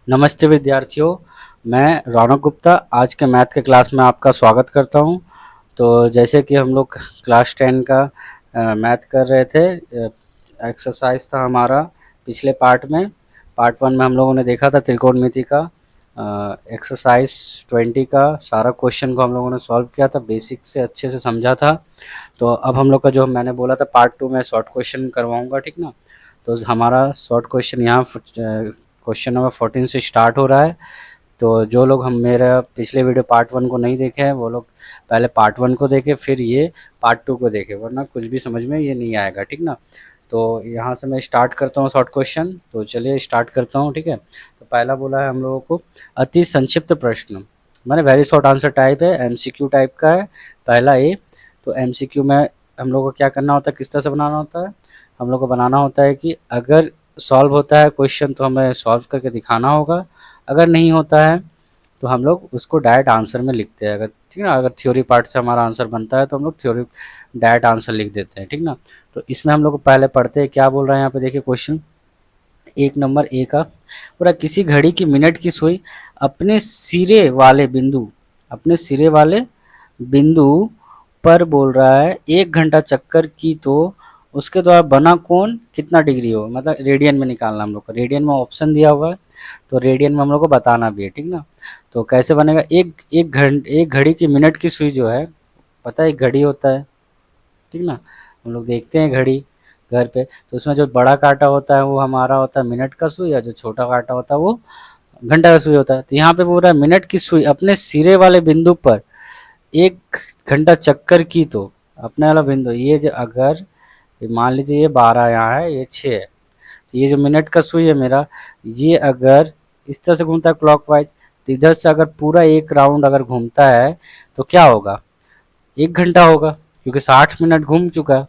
नमस्ते विद्यार्थियों, मैं रौनक गुप्ता आज के मैथ के क्लास में आपका स्वागत करता हूं। तो जैसे कि हम लोग क्लास 10 का मैथ कर रहे थे, एक्सरसाइज था हमारा पिछले पार्ट 1 में हम लोगों ने देखा था त्रिकोणमिति का एक्सरसाइज 20 का सारा क्वेश्चन को हम लोगों ने सॉल्व किया था, बेसिक से अच्छे से समझा था। तो अब हम लोग का जो मैंने बोला था पार्ट 2 में शॉर्ट क्वेश्चन करवाऊंगा, ठीक ना। तो हमारा शॉर्ट क्वेश्चन यहाँ क्वेश्चन नंबर 14 से स्टार्ट हो रहा है। तो जो लोग हम मेरा पिछले वीडियो पार्ट 1 को नहीं देखे हैं वो लोग पहले पार्ट 1 को देखें, फिर ये पार्ट 2 को देखें, वरना कुछ भी समझ में ये नहीं आएगा, ठीक ना। तो यहाँ से मैं स्टार्ट करता हूँ शॉर्ट क्वेश्चन। तो चलिए स्टार्ट करता हूँ, ठीक है। तो पहला बोला है हम लोगों को अति संक्षिप्त प्रश्न, मैंने वेरी शॉर्ट आंसर टाइप है, एमसीक्यू टाइप का है पहला ए। तो एमसीक्यू में हम लोग को क्या करना होता है, किस तरह से बनाना होता है, हम लोग को बनाना होता है कि अगर सॉल्व होता है क्वेश्चन तो हमें सॉल्व करके दिखाना होगा, अगर नहीं होता है तो हम लोग उसको डायरेक्ट आंसर में लिखते हैं। अगर ठीक ना, अगर थ्योरी पार्ट से हमारा आंसर बनता है तो हम लोग थ्योरी डायरेक्ट आंसर लिख देते हैं, ठीक ना। तो इसमें हम लोग पहले पढ़ते हैं क्या बोल रहे हैं यहाँ पे, देखिए क्वेश्चन 1 नंबर ए का पूरा, किसी घड़ी की मिनट की सुई अपने सिरे वाले बिंदु पर बोल रहा है 1 घंटा चक्कर की तो उसके द्वारा बना कोण कितना डिग्री हो, मतलब रेडियन में निकालना हम लोग को। रेडियन में ऑप्शन दिया हुआ है तो रेडियन में हम लोग को बताना भी है, ठीक ना। तो कैसे बनेगा, एक घड़ी की मिनट की सुई जो है, पता है एक घड़ी होता है, ठीक ना। हम लोग देखते हैं घड़ी घर पे, तो उसमें जो बड़ा कांटा होता है वो हमारा होता है मिनट का सुई, और जो छोटा कांटा होता है वो घंटा का सुई होता है। तो यहाँ पे बोल रहा है मिनट की सुई अपने सिरे वाले बिंदु पर 1 घंटा चक्कर की तो, अपने वाला बिंदु ये जो, अगर मान लीजिए ये 12 यहाँ है, ये 6 है, तो ये जो मिनट का सुई है मेरा, ये अगर इस तरह से घूमता है क्लॉकवाइज, तो इधर से अगर पूरा एक राउंड अगर घूमता है तो क्या होगा, 1 घंटा होगा, क्योंकि 60 मिनट घूम चुका है।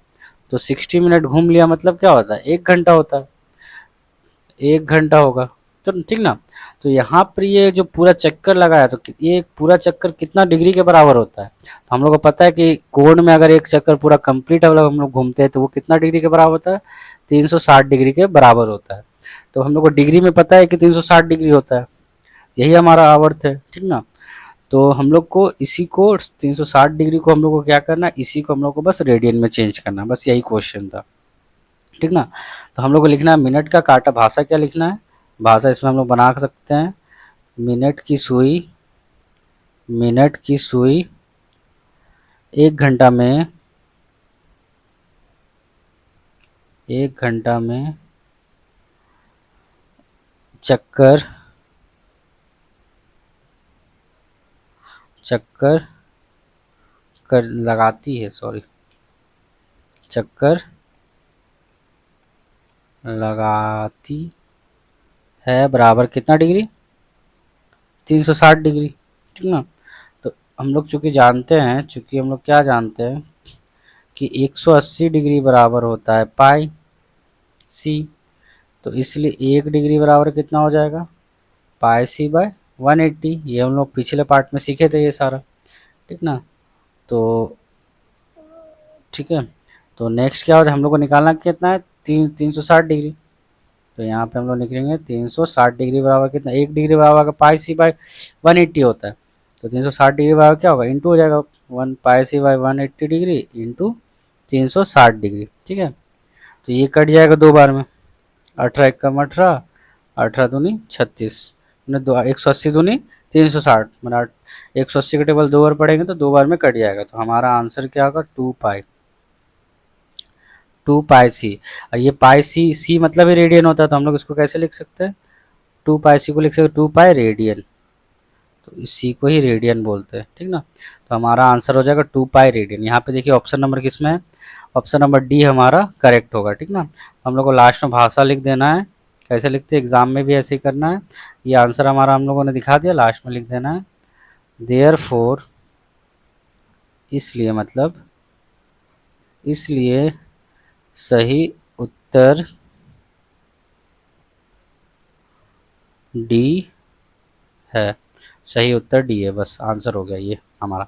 तो 60 मिनट घूम लिया मतलब क्या होता है, 1 घंटा होता है, 1 घंटा होगा, तो ठीक ना। तो यहाँ पर ये जो पूरा चक्कर लगाया, तो ये पूरा चक्कर कितना डिग्री के बराबर होता है, तो हम लोग को पता है कि कोण में अगर एक चक्कर पूरा कंप्लीट हम लोग घूमते हैं तो वो कितना डिग्री के बराबर होता है, 360 डिग्री के बराबर होता है। तो हम लोग को डिग्री में पता है कि 360 डिग्री होता है, यही हमारा आवर्त है, ठीक ना। तो हम लोग को इसी को 360 डिग्री को हम लोग को क्या करना है, इसी को हम लोग को बस रेडियन में चेंज करना है, बस यही क्वेश्चन था, ठीक ना। तो हम लोग को लिखना है मिनट का काटा, भाषा क्या लिखना है, भाषा इसमें हम लोग बना सकते हैं मिनट की सुई, मिनट की सुई 1 घंटा में, 1 घंटा में चक्कर चक्कर कर लगाती है, सॉरी, चक्कर लगाती है बराबर कितना डिग्री, 360 डिग्री, ठीक ना। तो हम लोग चूंकि जानते हैं, चूंकि हम लोग क्या जानते हैं कि 180 डिग्री बराबर होता है पाई सी, तो इसलिए 1 डिग्री बराबर कितना हो जाएगा, पाई सी बाय 180। ये हम लोग पिछले पार्ट में सीखे थे ये सारा, ठीक ना। तो ठीक है, तो नेक्स्ट क्या हो जाए, हम लोग को निकालना कितना है, 360 डिग्री। तो यहाँ पे हम लोग निकलेंगे 360 डिग्री बराबर कितना, 1 डिग्री बराबर का पाई सी बाई 180 होता है, तो 360 डिग्री बराबर क्या होगा, इंटू हो जाएगा, 1 पाई सी बाई 180 डिग्री इंटू 360 डिग्री, ठीक है। तो ये कट जाएगा 2 बार में, 18 × 1 = 18, 18 दूनी 36, मैंने 180 दूनी 360, मैंने 180 का टेबल 2 बार पढ़ेंगे तो 2 बार में कट जाएगा। तो हमारा आंसर क्या होगा, 2 पाई सी। और ये पाई सी, सी मतलब ही रेडियन होता है, तो हम लोग इसको कैसे लिख सकते हैं, 2 पाई सी को लिख सकते हैं 2 पाई रेडियन, तो इसी को ही रेडियन बोलते हैं, ठीक ना। तो हमारा आंसर हो जाएगा 2 पाई रेडियन। यहाँ पे देखिए ऑप्शन नंबर किसमें है, ऑप्शन नंबर डी हमारा करेक्ट होगा, ठीक ना। तो हम लोग को लास्ट में भाषा लिख देना है, कैसे लिखते हैं, एग्जाम में भी ऐसे ही करना है। ये आंसर हमारा हम लोगों ने दिखा दिया, लास्ट में लिख देना है देयरफॉर, इसलिए मतलब, इसलिए सही उत्तर डी है, सही उत्तर डी है, बस आंसर हो गया ये हमारा।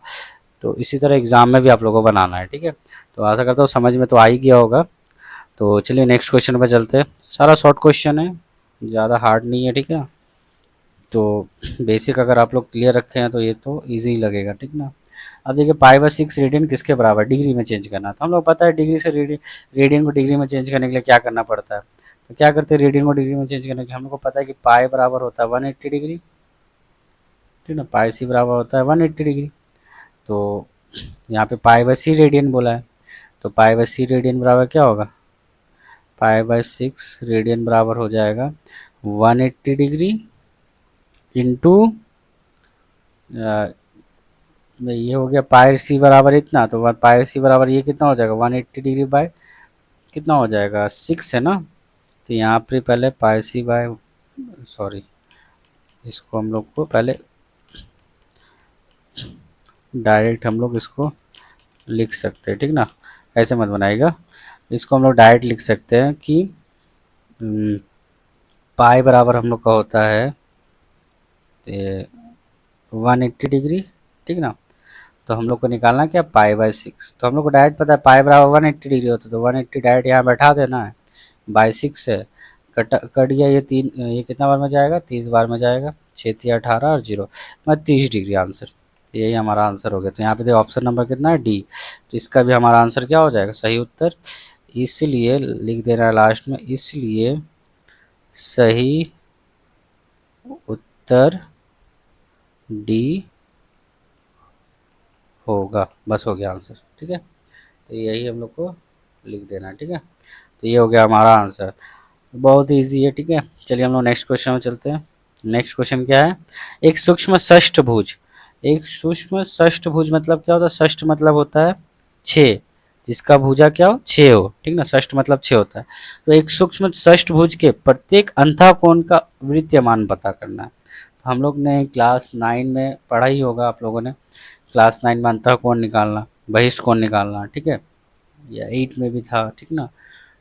तो इसी तरह एग्जाम में भी आप लोगों को बनाना है, ठीक है। तो आशा करता हूँ समझ में तो आ ही गया होगा। तो चलिए नेक्स्ट क्वेश्चन पे चलते हैं, सारा शॉर्ट क्वेश्चन है, ज़्यादा हार्ड नहीं है, ठीक है। तो बेसिक अगर आप लोग क्लियर रखे हैं तो ये तो ईजी लगेगा, ठीक ना। अब देखिए पाई/6 रेडियन किसके बराबर, डिग्री में चेंज करना, तो हम लोग पता है डिग्री से रेडियन को डिग्री में चेंज करने के लिए क्या करना पड़ता है। तो क्या करते हैं रेडियन को डिग्री में चेंज करने के लिए, हम लोग को पता है कि पाई बराबर होता है 180 डिग्री, ठीक ना। पाई/c बराबर होता है 180 डिग्री। तो यहाँ पे पाई/c रेडियन बोला है, तो पाई/c रेडियन बराबर क्या होगा, पाई/6 रेडियन बराबर हो जाएगा 180 डिग्री इंटू ये हो गया पाई/c बराबर इतना, तो पाई/c बराबर ये कितना हो जाएगा 180 डिग्री बाय कितना हो जाएगा 6 है ना। तो यहाँ पर पहले पाई/c बाय सॉरी इसको हम लोग को पहले डायरेक्ट हम लोग इसको लिख सकते हैं, ठीक ना। ऐसे मत बनाएगा, इसको हम लोग डायरेक्ट लिख सकते हैं कि पाई बराबर हम लोग का होता है 180 डिग्री, ठीक ना। तो हम लोग को निकालना क्या पाई/6, तो हम लोग को डायरेक्ट पता है पाई बराबर 180 डिग्री होता है, तो 180 डायरेक्ट यहाँ बैठा देना है बाई 6 है, कट गया ये 3, ये कितना बार में जाएगा 30 बार में जाएगा, 6×3 = 18 और 0 मैं 30 डिग्री आंसर। यही हमारा आंसर हो गया। तो यहाँ पे देखो ऑप्शन नंबर कितना है डी, तो इसका भी हमारा आंसर क्या हो जाएगा सही उत्तर। इसलिए लिख देना है लास्ट में, इसलिए सही उत्तर डी होगा, बस हो गया आंसर, ठीक है। तो यही हम लोग को लिख देना है, ठीक है। तो ये हो गया हमारा आंसर, बहुत इजी है, ठीक है। चलिए हम लोग नेक्स्ट क्वेश्चन में चलते हैं। नेक्स्ट क्वेश्चन क्या है, एक सूक्ष्म षष्ठभुज, एक सूक्ष्म षष्ठभुज मतलब क्या होता है, षष्ठ मतलब होता है 6, जिसका भुजा क्या हो 6 हो, ठीक ना, षष्ठ मतलब 6 होता है। तो एक सूक्ष्म षष्ठभुज के प्रत्येक अंतःकोण का वृत्तीय मान पता करना है। तो हम लोग ने क्लास 9 में पढ़ा ही होगा आप लोगों ने, क्लास 9 में अंतःकोण निकालना, बहिष्ठ कोण निकालना, ठीक है, या 8 में भी था, ठीक ना।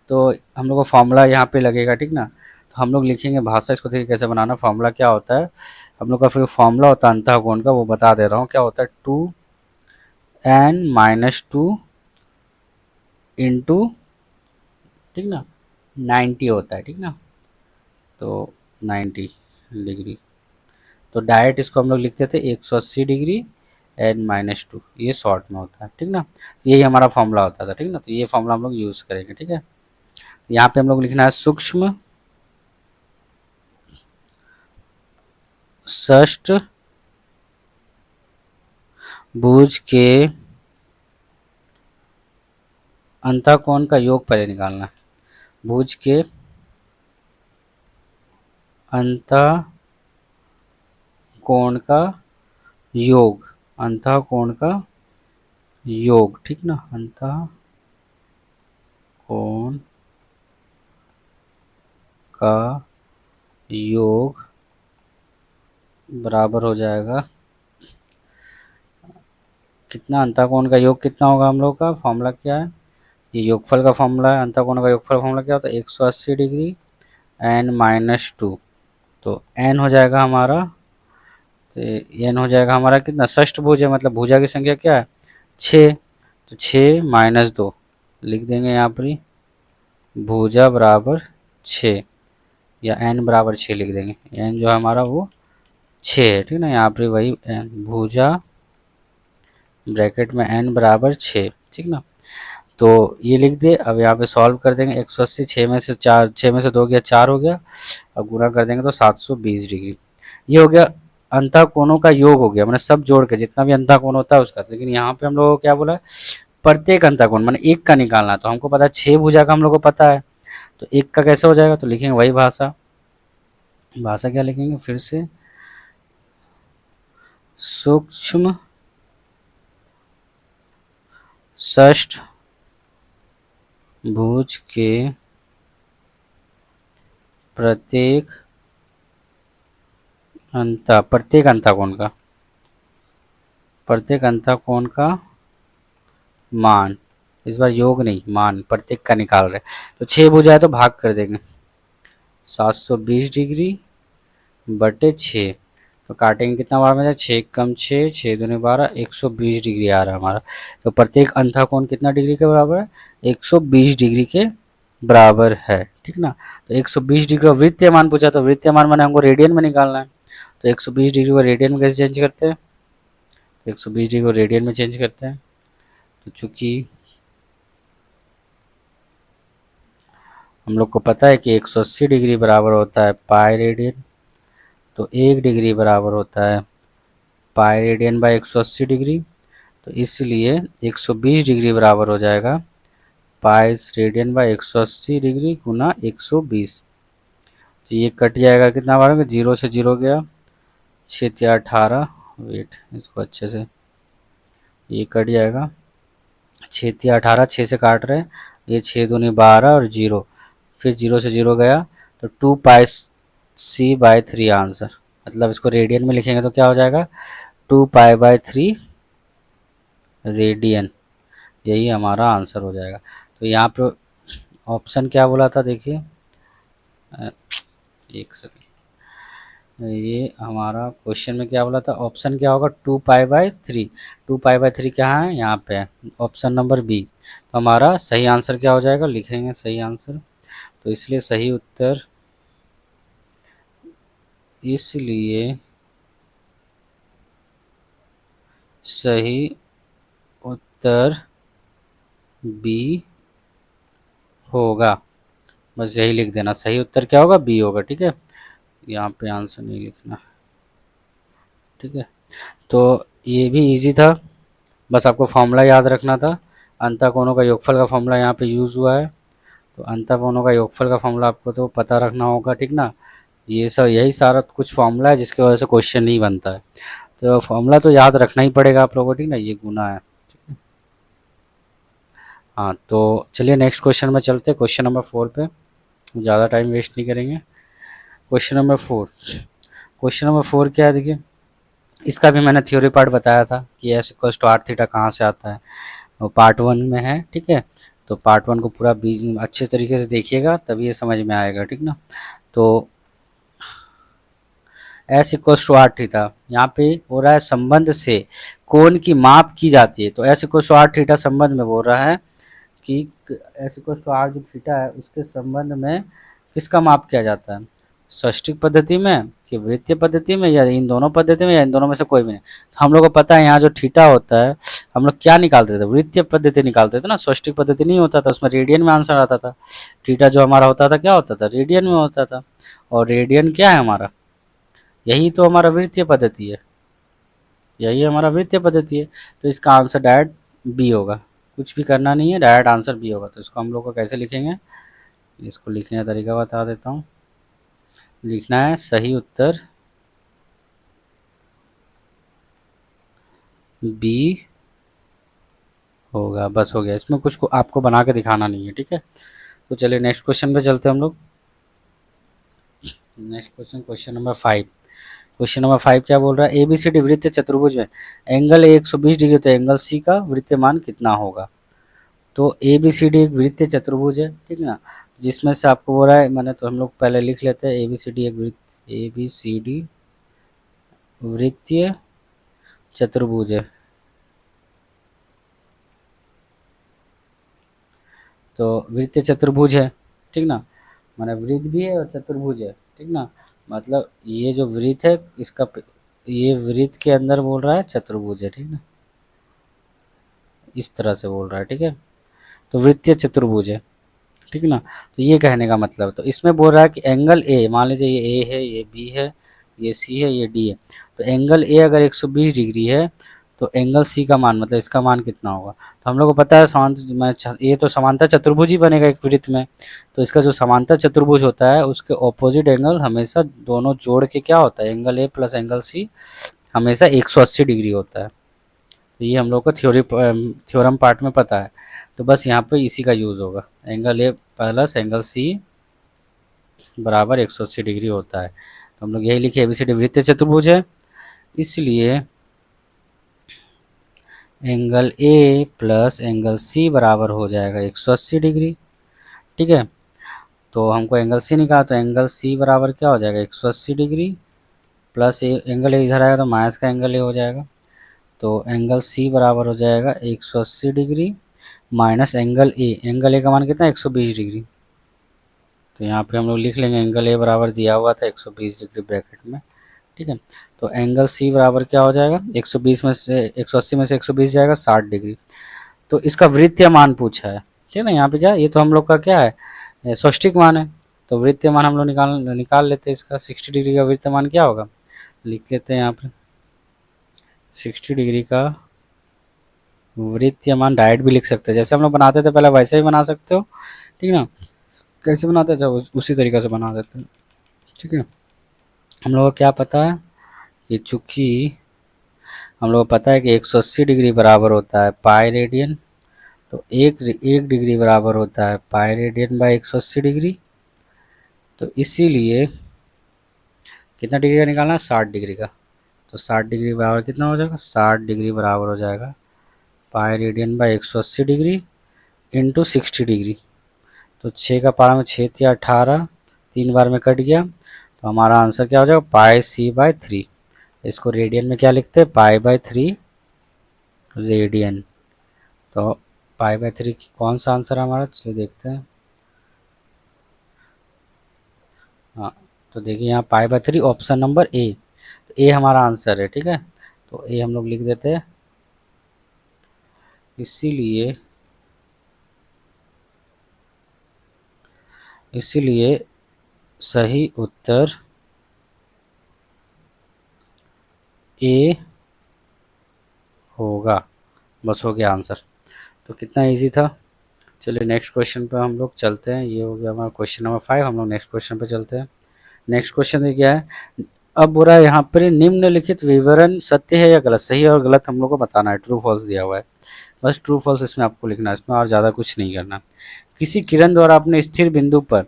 तो हम लोग को फॉर्मूला यहाँ पे लगेगा, ठीक ना। तो हम लोग लिखेंगे भाषा, इसको देखिए कैसे बनाना, फॉर्मूला क्या होता है हम लोग का, फिर फॉर्मूला होता है अंतःकोण का, वो बता दे रहा हूँ क्या होता है, 2n-2 इंटू, ठीक ना, 90 होता है, ठीक ना, तो 90 डिग्री। तो डायरेक्ट इसको हम लोग लिखते थे 180 डिग्री n-2, ये शॉर्ट में होता है, ठीक ना। यही हमारा फॉर्मूला होता था, ठीक ना। तो ये फॉर्मूला हम लोग यूज़ करेंगे, ठीक है। यहाँ पे हम लोग लिखना है सूक्ष्म षष्ठभुज के अंतःकोण का योग पहले निकालना है, भुज के अंतःकोण का योग, अंतःकोण का योग, ठीक ना, अंतःकोण का योग बराबर हो जाएगा कितना, अंतःकोण का योग कितना होगा, हम लोग का फॉर्मूला क्या है, ये योगफल का फॉर्मूला है, अंतःकोण का योगफल फॉर्मूला क्या होता है 180 डिग्री n-2, तो n हो जाएगा हमारा, तो n हो जाएगा हमारा कितना, षष्ठभुज है मतलब भुजा की संख्या क्या है 6, तो 6-2 लिख देंगे यहाँ पर ही, भुजा बराबर 6 या n बराबर 6 लिख देंगे, n जो है हमारा वो 6 है, ठीक ना। यहाँ पर वही n भुजा ब्रैकेट में n बराबर 6, ठीक ना। तो ये लिख दे, अब यहाँ पे सॉल्व कर देंगे 180, 6 में से 4, 6 में से 2 गया 4 हो गया, अब गुणा कर देंगे तो 720 डिग्री। ये हो गया अंतःकोणों का योग हो गया, मैंने सब जोड़ के जितना भी अंतःकोण होता है उसका। लेकिन यहाँ पे हम लोगों को क्या बोला है, प्रत्येक अंतःकोण मैंने एक का निकालना, तो हमको पता है 6 भुजा का हम लोग को पता है, तो एक का कैसे हो जाएगा, तो लिखेंगे वही भाषा, भाषा क्या लिखेंगे फिर से, सूक्ष्म षष्ठभुज के प्रत्येक अंतःकोण का मान, इस बार योग नहीं मान प्रत्येक का निकाल रहे, तो 6 भुजा है तो भाग कर देंगे 720 डिग्री बटे 6, तो काटेंगे कितना बार में जाए, 6 कम 6, 6 दूनी 12, 120 डिग्री आ रहा है हमारा। तो प्रत्येक अंतःकोण कितना डिग्री के बराबर है, 120 डिग्री के बराबर है, ठीक ना। तो 120 डिग्री का वृत्तीय मान पूछा, तो वृत्तीय मान मैंने हमको रेडियन में निकालना है, तो 120 डिग्री को रेडियन में कैसे चेंज करते हैं? 120 डिग्री को रेडियन में चेंज करते हैं। तो चूँकि हम लोग को पता है कि 180 डिग्री बराबर होता है पाई रेडियन, तो 1 डिग्री बराबर होता है पाई रेडियन बाई 180 डिग्री। तो इसलिए 120 डिग्री बराबर हो जाएगा पाई रेडियन बाई 180 डिग्री गुना 120। तो ये कट जाएगा, कितना बार 0 से 0 गया, 6×18, वेट इसको अच्छे से, ये कट जाएगा, 6×18, 6 से काट रहे हैं, ये 6×2=12 और 0, फिर 0 से 0 गया, तो 2πc/3 आंसर। मतलब इसको रेडियन में लिखेंगे तो क्या हो जाएगा, 2π/3 रेडियन, यही हमारा आंसर हो जाएगा। तो यहाँ पे ऑप्शन क्या बोला था देखिए, एक सेकेंड, ये हमारा क्वेश्चन में क्या बोला था, ऑप्शन क्या होगा, 2π/3। 2π/3 क्या है, यहाँ पे है ऑप्शन नंबर बी। तो हमारा सही आंसर क्या हो जाएगा, लिखेंगे सही आंसर। तो इसलिए सही उत्तर, इसलिए सही उत्तर बी होगा। बस यही लिख देना, सही उत्तर क्या होगा, बी होगा। ठीक है, यहाँ पे आंसर नहीं लिखना। ठीक है, तो ये भी इजी था, बस आपको फॉर्मूला याद रखना था। अंतःकोणों का योगफल का फॉर्मूला यहाँ पे यूज़ हुआ है, तो अंतःकोणों का योगफल का फॉर्मूला आपको तो पता रखना होगा। ठीक ना, ये सब यही सारा कुछ फॉर्मूला है जिसकी वजह से क्वेश्चन नहीं बनता है, तो फॉर्मूला तो याद रखना ही पड़ेगा आप लोगों को। ठीक ना, ये गुना है। हाँ, तो चलिए नेक्स्ट क्वेश्चन में चलते हैं, क्वेश्चन नंबर 4 पे, ज़्यादा टाइम वेस्ट नहीं करेंगे। क्वेश्चन नंबर 4, क्वेश्चन नंबर 4 क्या है देखिए, इसका भी मैंने थ्योरी पार्ट बताया था कि S equals to R theta कहाँ से आता है, वो पार्ट 1 में है। ठीक है, तो पार्ट 1 को पूरा अच्छे तरीके से देखिएगा तभी ये समझ में आएगा। ठीक ना, तो S equals to R theta, यहाँ पे हो रहा है संबंध से कोण की माप की जाती है। तो S equals to R theta संबंध में बोल रहा है कि एस इक्वल्स टू आर जो थीटा है उसके संबंध में किसका माप किया जाता है, षष्टिक पद्धति में कि वृत्तीय पद्धति में, या इन दोनों पद्धति में, या इन दोनों में से कोई भी नहीं। तो हम लोग को पता है यहाँ जो थीटा होता है हम लोग क्या निकालते थे, वृत्तीय पद्धति निकालते थे ना, षष्टिक पद्धति नहीं होता था, उसमें रेडियन में आंसर आता था। थीटा जो हमारा होता था क्या होता था, रेडियन में होता था, और रेडियन क्या है हमारा, यही तो हमारा वृत्तीय पद्धति है, यही हमारा वृत्तीय पद्धति है। तो इसका आंसर डायरेक्ट बी होगा, कुछ भी करना नहीं है, डायरेक्ट आंसर बी होगा। तो इसको हम लोग को कैसे लिखेंगे, इसको लिखने का तरीका बता देता हूँ। लिखना है सही उत्तर बी होगा, बस हो गया, इसमें कुछ को आपको बना के दिखाना नहीं है। ठीक है, तो चलिए नेक्स्ट क्वेश्चन पे चलते हैं हम लोग। Next question, question number 5। Question number 5 क्या बोल रहा है, एबीसीडी वृत्तीय चतुर्भुज में एंगल ए 120 डिग्री, तो एंगल सी का वृत्तीय मान कितना होगा। तो एबीसीडी एक वृत्तीय चतुर्भुज है। ठीक है ना, जिसमें से आपको बोल रहा है, मैंने तो हम लोग पहले लिख लेते हैं, एबीसीडी एक एबीसीडी वृत्तीय चतुर्भुज है। तो वृत्तीय चतुर्भुज है। ठीक ना, माने वृत्त भी है और चतुर्भुज है। ठीक ना, मतलब ये जो वृत्त है इसका, ये वृत्त के अंदर बोल रहा है चतुर्भुज है। ठीक ना, इस तरह से बोल रहा है। ठीक है, तो वृत्तीय चतुर्भुज है। ठीक ना, तो ये कहने का मतलब, तो इसमें बोल रहा है कि एंगल ए, मान लीजिए ये ए है, ये बी है, ये सी है, ये डी है। तो एंगल ए अगर 120 डिग्री है तो एंगल सी का मान, मतलब इसका मान कितना होगा। तो हम लोग को पता है समांतर, ये तो समांतर चतुर्भुज ही बनेगा एक वृत्त में। तो इसका जो समांतर चतुर्भुज होता है उसके ऑपोजिट एंगल हमेशा दोनों जोड़ के क्या होता है, angle A plus angle C हमेशा 180 डिग्री होता है। तो ये हम लोग को थ्योरम पार्ट में पता है, तो बस यहाँ पे इसी का यूज़ होगा, angle A plus angle C बराबर 180 डिग्री होता है। तो हम लोग यही लिखे, एबीसीडी वृत्तीय चतुर्भुज है, इसलिए angle A plus angle C बराबर हो जाएगा 180 डिग्री। ठीक है, तो हमको एंगल सी निकाला, तो एंगल सी बराबर क्या हो जाएगा, 180 डिग्री प्लस एंगल ए इधर आएगा तो माइनस का एंगल ए हो जाएगा। तो एंगल सी बराबर हो जाएगा 180 डिग्री माइनस एंगल ए का मान कितना है, 120 डिग्री। तो यहाँ पे हम लोग लिख लेंगे एंगल ए बराबर दिया हुआ था 120 डिग्री ब्रैकेट में, ठीक है। तो एंगल सी बराबर क्या हो जाएगा, 120 में से 180 में से 120 जाएगा 60 डिग्री। तो इसका वृत्तीय मान पूछा है, ठीक है ना। यहाँ पे क्या, ये तो हम लोग का क्या है, सौष्टिक मान है। तो वृत्तीय मान हम लोग निकाल लेते हैं इसका। 60 डिग्री का वृत्तीय मान क्या होगा, लिख लेते हैं यहाँ पे। 60 डिग्री का वृत्तीय मान डायरेक्ट भी लिख सकते हैं, जैसे हम लोग बनाते थे पहले वैसे ही बना सकते हो, ठीक है ना। कैसे बनाते थे उसी तरीके से बना देते हैं, ठीक है। हम लोगों को क्या पता है कि चूंकि हम लोगों को पता है कि 180 डिग्री बराबर होता है पाई रेडियन, तो एक डिग्री बराबर होता है पाई रेडियन बाई 180 डिग्री। तो इसीलिए कितना डिग्री का निकालना है, 60 डिग्री का। तो 60 डिग्री बराबर कितना हो जाएगा, 60 डिग्री बराबर हो जाएगा pi radian by 180 degree into 60 degree. तो 6 का पारा में 6 या 18, 3 बार में कट गया। तो हमारा आंसर क्या हो जाएगा, पाई सी बाई 3। इसको रेडियन में क्या लिखते हैं, पाई बाई 3 रेडियन। तो पाई बाई 3 कौन सा आंसर है हमारा, चलिए देखते हैं। हाँ, तो देखिए यहाँ pi by 3 option number A, तो ए हमारा आंसर है, ठीक है। तो ए हम लोग लिख देते हैं। इसीलिए इसीलिए सही उत्तर ए होगा। बस हो गया आंसर। तो कितना इजी था। चलिए नेक्स्ट क्वेश्चन पे हम लोग चलते हैं। ये हो गया हमारा क्वेश्चन नंबर 5। हम लोग नेक्स्ट क्वेश्चन पे चलते हैं। नेक्स्ट क्वेश्चन में क्या है, अब बोल रहा है यहाँ पर निम्नलिखित विवरण सत्य है या गलत। सही और गलत हम लोग को बताना है, ट्रू फॉल्स दिया हुआ है। बस ट्रू फॉल्स इसमें आपको लिखना है, इसमें और ज़्यादा कुछ नहीं करना। किसी किरण द्वारा अपने स्थिर बिंदु पर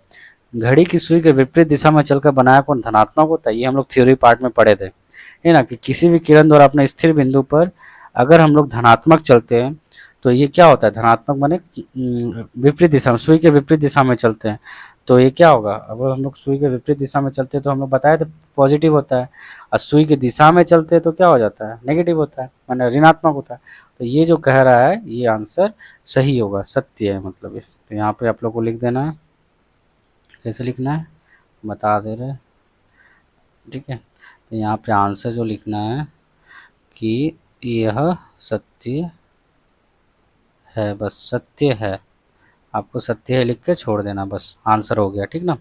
घड़ी की सुई के विपरीत दिशा में चलकर बनाया कोण धनात्मक होता है। ये हम लोग थ्योरी पार्ट में पढ़े थे, है ना, कि किसी भी किरण द्वारा अपने स्थिर बिंदु पर अगर हम लोग धनात्मक चलते हैं तो ये क्या होता है, धनात्मक माने विपरीत दिशा में, सुई के विपरीत दिशा में चलते हैं तो ये क्या होगा। अगर हम लोग सुई के विपरीत दिशा में चलते हैं तो हम लोग बताए थे पॉजिटिव होता है, और सुई की दिशा में चलते हैं तो क्या हो जाता है, नेगेटिव होता है, माने ऋणात्मक होता है। तो ये जो कह रहा है ये आंसर सही होगा, सत्य है मतलब ये। तो यहाँ पे आप लोग को लिख देना है, कैसे लिखना है बता दे रहे, ठीक है। तो यहाँ पे आंसर जो लिखना है कि यह सत्य है, बस सत्य है। आपको सत्य है लिख के छोड़ देना, बस आंसर हो गया, ठीक ना।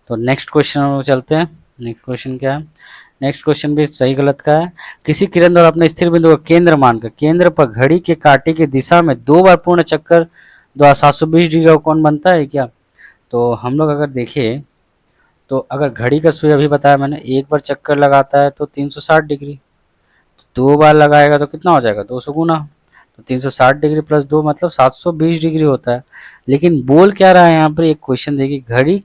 तो नेक्स्ट क्वेश्चन में चलते हैं। नेक्स्ट क्वेश्चन क्या है, नेक्स्ट क्वेश्चन भी सही गलत का है। किसी किरण द्वारा अपने स्थिर बिंदु का केंद्र मानकर केंद्र पर घड़ी के कांटे की दिशा में 2 बार पूर्ण चक्कर द्वारा 720 डिग्री का कोण बनता है क्या। तो हम लोग अगर देखें तो अगर घड़ी का सुई अभी बताया मैंने, एक बार चक्कर लगाता है तो 360 डिग्री, तो 2 बार लगाएगा तो कितना हो जाएगा, 200 गुना। तो 360 डिग्री प्लस 2 मतलब 720 डिग्री होता है। लेकिन बोल क्या रहा है यहाँ पर, एक क्वेश्चन देखिए, घड़ी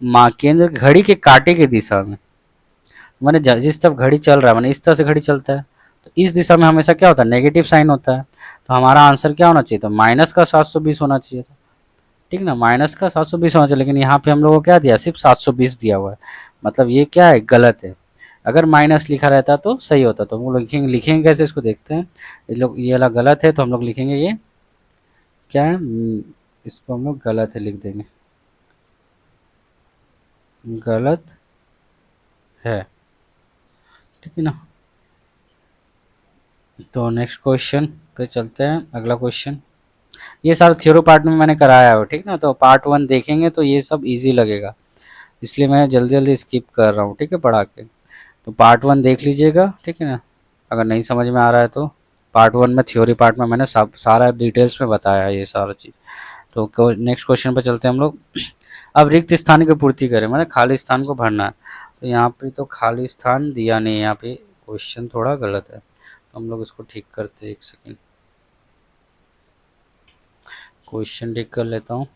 माँ केंद्र घड़ी के कांटे की दिशा में, माने जिस तरफ घड़ी चल रहा है माने इस तरह से घड़ी चलता है, तो इस दिशा में हमेशा क्या होता है, नेगेटिव साइन होता है। तो हमारा आंसर क्या होना चाहिए था, माइनस का 720 होना चाहिए था, ठीक ना, माइनस का 720 होना चाहिए। लेकिन यहाँ पे हम लोगों को क्या दिया, सिर्फ 720 दिया हुआ है, मतलब ये क्या है, गलत है। अगर माइनस लिखा रहता तो सही होता। तो हम लोग लिखेंगे कैसे, इसको देखते हैं। ये वाला गलत है तो हम लोग लिखेंगे ये क्या है, इसको हम लोग गलत है लिख देंगे, गलत है, ठीक है ना। तो नेक्स्ट क्वेश्चन पे चलते हैं। अगला क्वेश्चन, ये सारा थ्योरी पार्ट में मैंने कराया है, ठीक ना। तो पार्ट 1 देखेंगे तो ये सब इजी लगेगा, इसलिए मैं जल्दी जल्दी स्किप कर रहा हूँ, ठीक है, पढ़ा के। तो पार्ट 1 देख लीजिएगा, ठीक है ना। अगर नहीं समझ में आ रहा है तो पार्ट 1 में थ्योरी पार्ट में मैंने सब सारा डिटेल्स में बताया है ये सारा चीज़। तो नेक्स्ट क्वेश्चन पे चलते हैं हम लोग। अब रिक्त स्थान की पूर्ति करें, मैंने खाली स्थान को भरना है। तो यहाँ पे तो खाली स्थान दिया नहीं है, यहाँ पे क्वेश्चन थोड़ा गलत है, तो हम लोग इसको ठीक करते हैं। एक सेकेंड, क्वेश्चन ठीक कर लेता हूँ।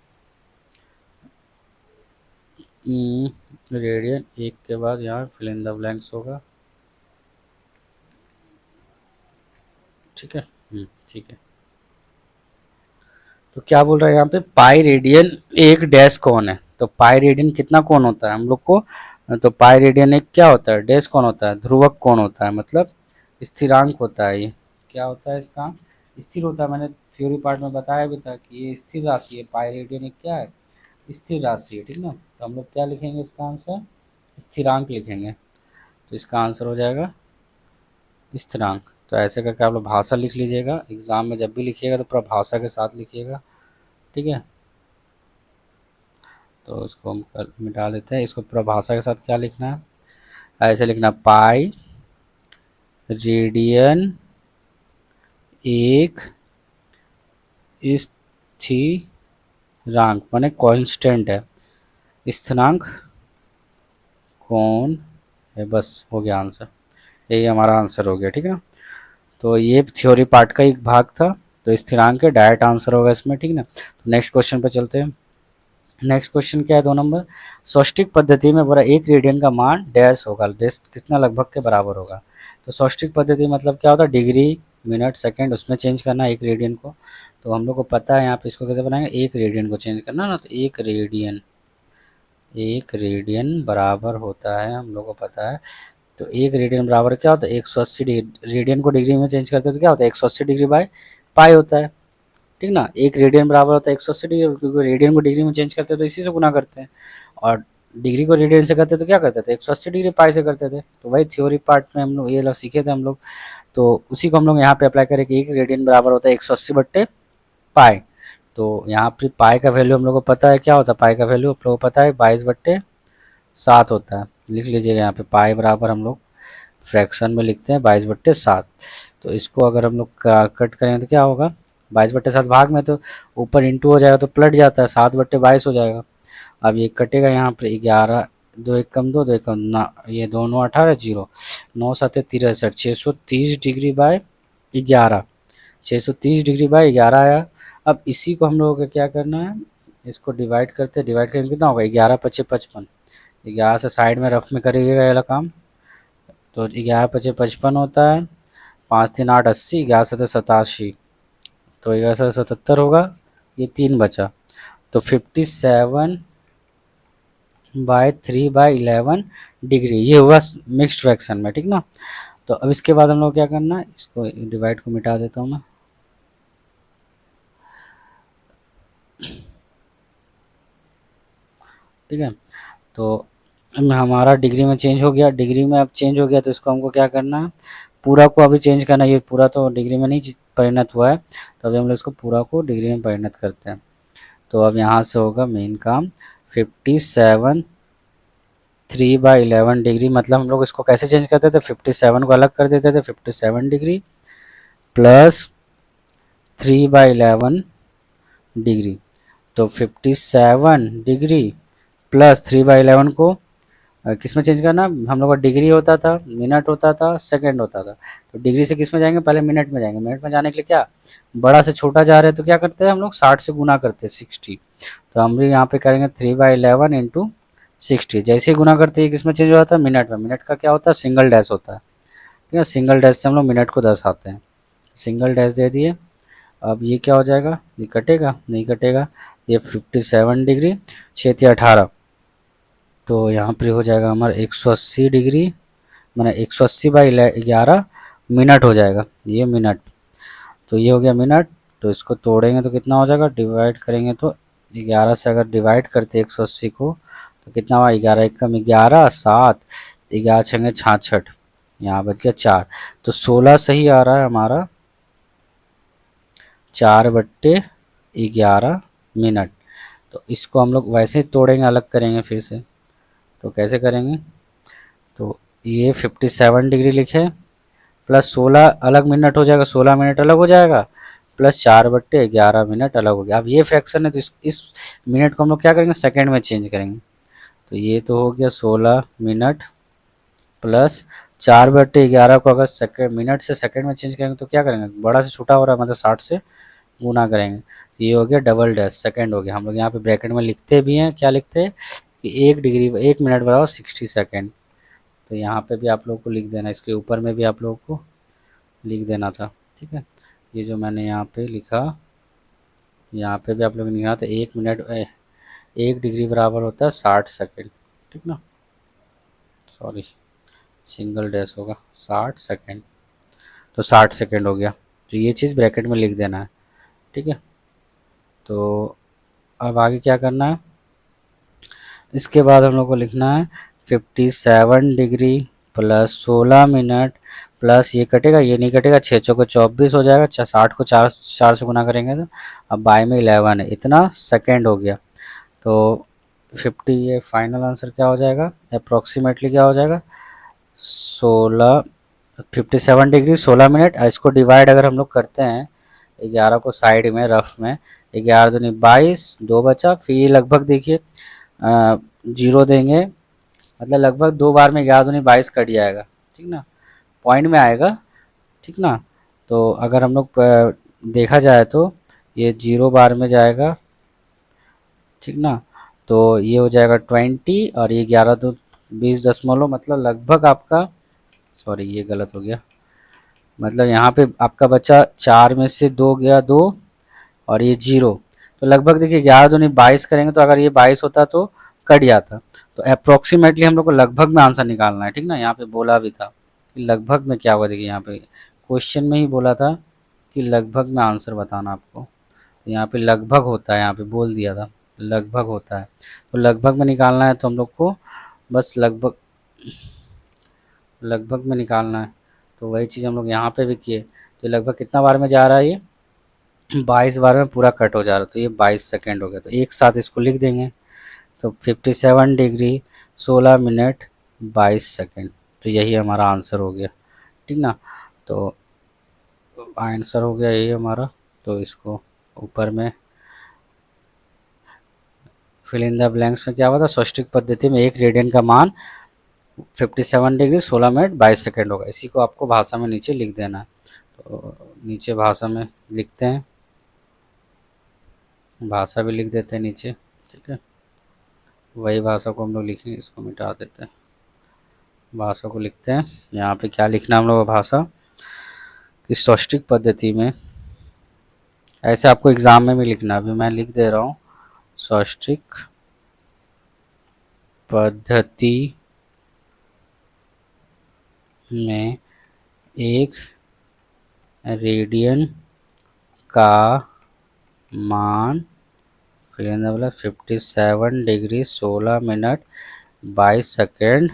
रेडियन एक के बाद यहाँ फिल इन द ब्लैंक्स होगा, ठीक है। ठीक है। तो क्या बोल रहा है यहाँ पे, पाई रेडियन एक डैश कौन है। तो पाई रेडियन कितना कौन होता है हम लोग को, तो पाई रेडियन एक क्या होता है, डैश कौन होता है, ध्रुवक कौन होता है, मतलब स्थिरांक होता है। ये क्या होता है, इसका स्थिर होता है। मैंने थ्योरी पार्ट में बताया भी था कि ये स्थिर राशि है, पाई रेडियन एक क्या है, स्थिर राशि है, ठीक ना। तो हम लोग क्या लिखेंगे इसका आंसर, स्थिरांक लिखेंगे। तो इसका आंसर हो जाएगा स्थिरांक। तो ऐसे करके आप लोग भाषा लिख लीजिएगा, एग्ज़ाम में जब भी लिखिएगा तो पूरा भाषा के साथ लिखिएगा, ठीक है। तो इसको हम मिटा देते हैं, इसको पूरा भाषा के साथ क्या लिखना है, ऐसे लिखना पाई रेडियन एक स्थिरांक माने कांस्टेंट है, स्थिरांक कौन है, बस हो गया आंसर, यही हमारा आंसर हो गया, ठीक है ना। तो ये थ्योरी पार्ट का एक भाग था, तो स्थिरांक के डायरेक्ट आंसर होगा इसमें, ठीक ना। तो नेक्स्ट क्वेश्चन पर चलते हैं। नेक्स्ट क्वेश्चन क्या है, 2 नंबर, सौष्टिक पद्धति में बोला 1 रेडियन का मान डैश होगा, डैश कितना लगभग के बराबर होगा। तो सौष्टिक पद्धति मतलब क्या होता है, डिग्री मिनट सेकंड उसमें चेंज करना 1 रेडियन को। तो हम लोग को पता है यहाँ पे इसको कैसे बनाएंगे, 1 रेडियन को चेंज करना ना, तो 1 रेडियन बराबर होता है, हम लोग को पता है। तो 1 रेडियन बराबर क्या होता है, 180 डिग्री, रेडियन को डिग्री में चेंज करते हैं तो क्या होता है 180 डिग्री बाय पाई होता है, ठीक ना। 1 रेडियन बराबर होता है 180 डिग्री, क्योंकि रेडियन को डिग्री में चेंज करते हैं तो इसी से गुना करते हैं, और डिग्री को रेडियन से करते तो क्या करते थे 180 डिग्री पाई से करते थे। तो वही थ्योरी पार्ट में हम लोग ये लोग सीखे थे हम लोग, तो उसी को हम लोग यहाँ पे अप्लाई करें कि 1 रेडियन बराबर होता है 180 बट्टे पाई। तो यहाँ पर पाई का वैल्यू हम लोग को पता है क्या होता है, पाई का वैल्यू आप लोग को पता है 22/7 होता है। लिख लीजिएगा यहाँ पे पाई बराबर हम लोग फ्रैक्शन में लिखते हैं 22/7। तो इसको अगर हम लोग कट करेंगे तो क्या होगा, 22/7 भाग में तो ऊपर इंटू हो जाएगा तो पलट जाता है 7/22 हो जाएगा। अब ये कटेगा यहाँ पर 11, 2 एक कम 2, 2 एक कम ना, ये दोनों 18 zero, 9 7 63, 630 degree by 11, 630 degree by 11 आया। अब इसी को हम लोगों को क्या करना है, इसको डिवाइड करते, डिवाइड करेंगे कितना होगा 11×5 = 55, 11 से साइड में रफ में करिएगा ये वाला काम। तो 11×5 = 55 होता है, 5×3 = 8 80, 11×7 = 87, तो 11×7 = 77 होगा, ये 3 बचा। तो 57/3/11 डिग्री, ये हुआ मिक्स्ड फ्रैक्शन में, ठीक ना। तो अब इसके बाद हम लोग क्या करना है, इसको डिवाइड को मिटा देता हूँ मैं, ठीक है। तो हमारा डिग्री में चेंज हो गया, डिग्री में अब चेंज हो गया तो इसको हमको क्या करना है, पूरा को अभी चेंज करना है, ये पूरा तो डिग्री में नहीं परिणत हुआ है, तो अभी हम लोग इसको पूरा को डिग्री में परिणत करते हैं। तो अब यहाँ से होगा मेन काम 57 3/11 डिग्री, मतलब हम लोग इसको कैसे चेंज करते थे, 57 को अलग कर देते थे, 57 डिग्री प्लस 3/11 डिग्री। तो 57 डिग्री प्लस 3/11 को किस में चेंज करना, हम लोग का डिग्री होता था, मिनट होता था, सेकंड होता था। तो डिग्री से किस में जाएंगे, पहले मिनट में जाएंगे, मिनट में जाने के लिए क्या, बड़ा से छोटा जा रहे हैं तो क्या करते हैं हम लोग 60 से गुना करते हैं 60। तो हम भी यहाँ पे करेंगे 3/11 इंटू 60, जैसे ही गुना करते हैं किस में चेंज हो जाता है, मिनट में। मिनट का क्या होता है, सिंगल डैश होता है, ठीक है, सिंगल डैश से हम लोग मिनट को दर्शाते हैं, सिंगल डैश दे दिए। अब ये क्या हो जाएगा, ये कटेगा नहीं कटेगा, ये 57 डिग्री 6×18, तो यहाँ पर हो जाएगा हमारा 180 डिग्री, मैंने 180/11 मिनट हो जाएगा, ये मिनट। तो ये हो गया मिनट। तो इसको तोड़ेंगे तो कितना हो जाएगा, डिवाइड करेंगे तो 11 से अगर डिवाइड करते 180 को तो कितना हुआ, 11 एकम 11, 7, 11 छंगे 66, यहाँ बच गया 4। तो 16 सही आ रहा है हमारा 4/11 मिनट। तो इसको हम लोग वैसे ही तोड़ेंगे, अलग करेंगे फिर से, तो कैसे करेंगे, तो ये 57 डिग्री लिखे प्लस 16 अलग मिनट हो जाएगा, 16 मिनट अलग हो जाएगा, प्लस 4/11 मिनट अलग हो गया। अब ये फ्रैक्शन है तो इस मिनट को हम लोग क्या करेंगे, सेकंड में चेंज करेंगे। तो ये तो हो गया 16 मिनट प्लस 4/11 को अगर सेकंड मिनट से सेकंड में चेंज करेंगे तो क्या करेंगे, बड़ा से छोटा हो रहा है मतलब 60 से गुना करेंगे। तो ये हो गया डबल डैश सेकंड हो गया। हम लोग यहाँ पे ब्रैकेट में लिखते भी हैं, क्या लिखते हैं कि 1 मिनट बराबर 60 सेकेंड। तो यहाँ पे भी आप लोग को लिख देना, इसके ऊपर में भी आप लोगों को लिख देना था, ठीक है। ये जो मैंने यहाँ पे लिखा, यहाँ पे भी आप लोग ने लिखा था 1 मिनट 1 डिग्री बराबर होता है 60 सेकेंड, ठीक ना, सॉरी सिंगल डैश होगा 60 सेकेंड, तो 60 सेकेंड हो गया। तो ये चीज़ ब्रैकेट में लिख देना है, ठीक है। तो अब आगे क्या करना है, इसके बाद हम लोग को लिखना है 57 डिग्री प्लस 16 मिनट प्लस ये कटेगा, ये नहीं कटेगा, 6 चौको 24 हो जाएगा, 60 को 4 से गुना करेंगे तो अब बाय में 11 है, इतना सेकेंड हो गया। तो 50 ये फाइनल आंसर क्या हो जाएगा, अप्रोक्सीमेटली क्या हो जाएगा, 16 57 डिग्री 16 मिनट। इसको डिवाइड अगर हम लोग करते हैं 11 को साइड में रफ में, 11 दूनी 22, 2 बचा, फिर ये लगभग देखिए जीरो देंगे, मतलब लगभग 2 बार में 11 दूनी 22 कट जाएगा, ठीक ना, पॉइंट में आएगा, ठीक ना। तो अगर हम लोग देखा जाए तो ये 0 बार में जाएगा, ठीक ना। तो ये हो जाएगा 20 और ये 11 दो 20 दशमलव, मतलब लगभग आपका, सॉरी ये गलत हो गया, मतलब यहाँ पे आपका बचा 4 में से 2 गया 2 और ये 0, तो लगभग देखिए 11 दूनी 22 करेंगे तो अगर ये 22 होता तो कट जाता। तो अप्रोक्सीमेटली हम लोग को लगभग में आंसर निकालना है, ठीक ना। यहाँ पे बोला भी था कि लगभग में क्या होगा, देखिए यहाँ पे क्वेश्चन में ही बोला था कि लगभग में आंसर बताना आपको, यहाँ पे लगभग होता है, यहाँ पे बोल दिया था लगभग होता है। तो लगभग में निकालना है तो हम लोग को बस लगभग लगभग में निकालना है, तो वही चीज़ हम लोग यहाँ पे भी किए। तो लगभग कितना बार में जा रहा है, ये 22 बार में पूरा कट हो जा रहा है, तो ये 22 सेकेंड हो गया। तो एक साथ इसको लिख देंगे, तो 57 डिग्री 16 मिनट 22 सेकेंड, तो यही हमारा आंसर हो गया, ठीक ना। तो आंसर हो गया यही हमारा। तो इसको ऊपर में फिल इन द ब्लैंक्स में क्या हुआ था, सॉस्टिक पद्धति में 1 रेडियन का मान 57 डिग्री 16 मिनट 22 सेकेंड होगा। इसी को आपको भाषा में नीचे लिख देना है। तो नीचे भाषा में लिखते हैं, भाषा भी लिख देते हैं नीचे, ठीक है। वही भाषा को हम लोग लिखेंगे, इसको मिटा देते हैं, भाषा को लिखते हैं। यहाँ पे क्या लिखना है हम लोग भाषा, इस सॉस्टिक पद्धति में, ऐसे आपको एग्ज़ाम में भी लिखना है, अभी मैं लिख दे रहा हूँ, सॉस्टिक पद्धति में 1 रेडियन का मान फिर मतलब 57 डिग्री 16 मिनट 22 सेकेंड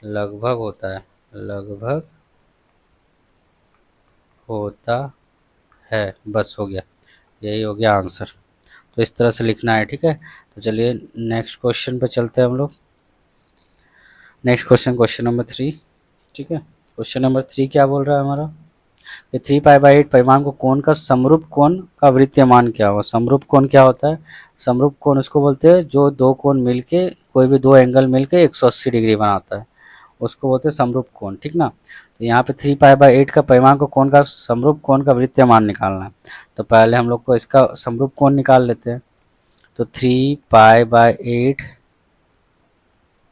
लगभग होता है, लगभग होता है, बस हो गया, यही हो गया आंसर। तो इस तरह से लिखना है, ठीक है। तो चलिए नेक्स्ट क्वेश्चन पे चलते हैं हम लोग। नेक्स्ट क्वेश्चन, क्वेश्चन नंबर 3, ठीक है। क्वेश्चन नंबर 3 क्या बोल रहा है हमारा, कि 3π/8 परिमाण को कोण का समरूप कोण का वृत्तीय मान क्या होगा। समरूप कोण क्या होता है, समरूप कोण उसको बोलते हैं जो दो कोण मिलके, कोई भी दो एंगल मिलके 180 डिग्री बनाता है, उसको बोलते हैं समरूप कोण, ठीक ना। तो यहाँ पे 3π/8 का परिमाण को कोण का समरूप कोण का वृत्तीय मान निकालना है। तो पहले हम लोग को इसका समरूप कोण निकाल लेते हैं। तो 3π/8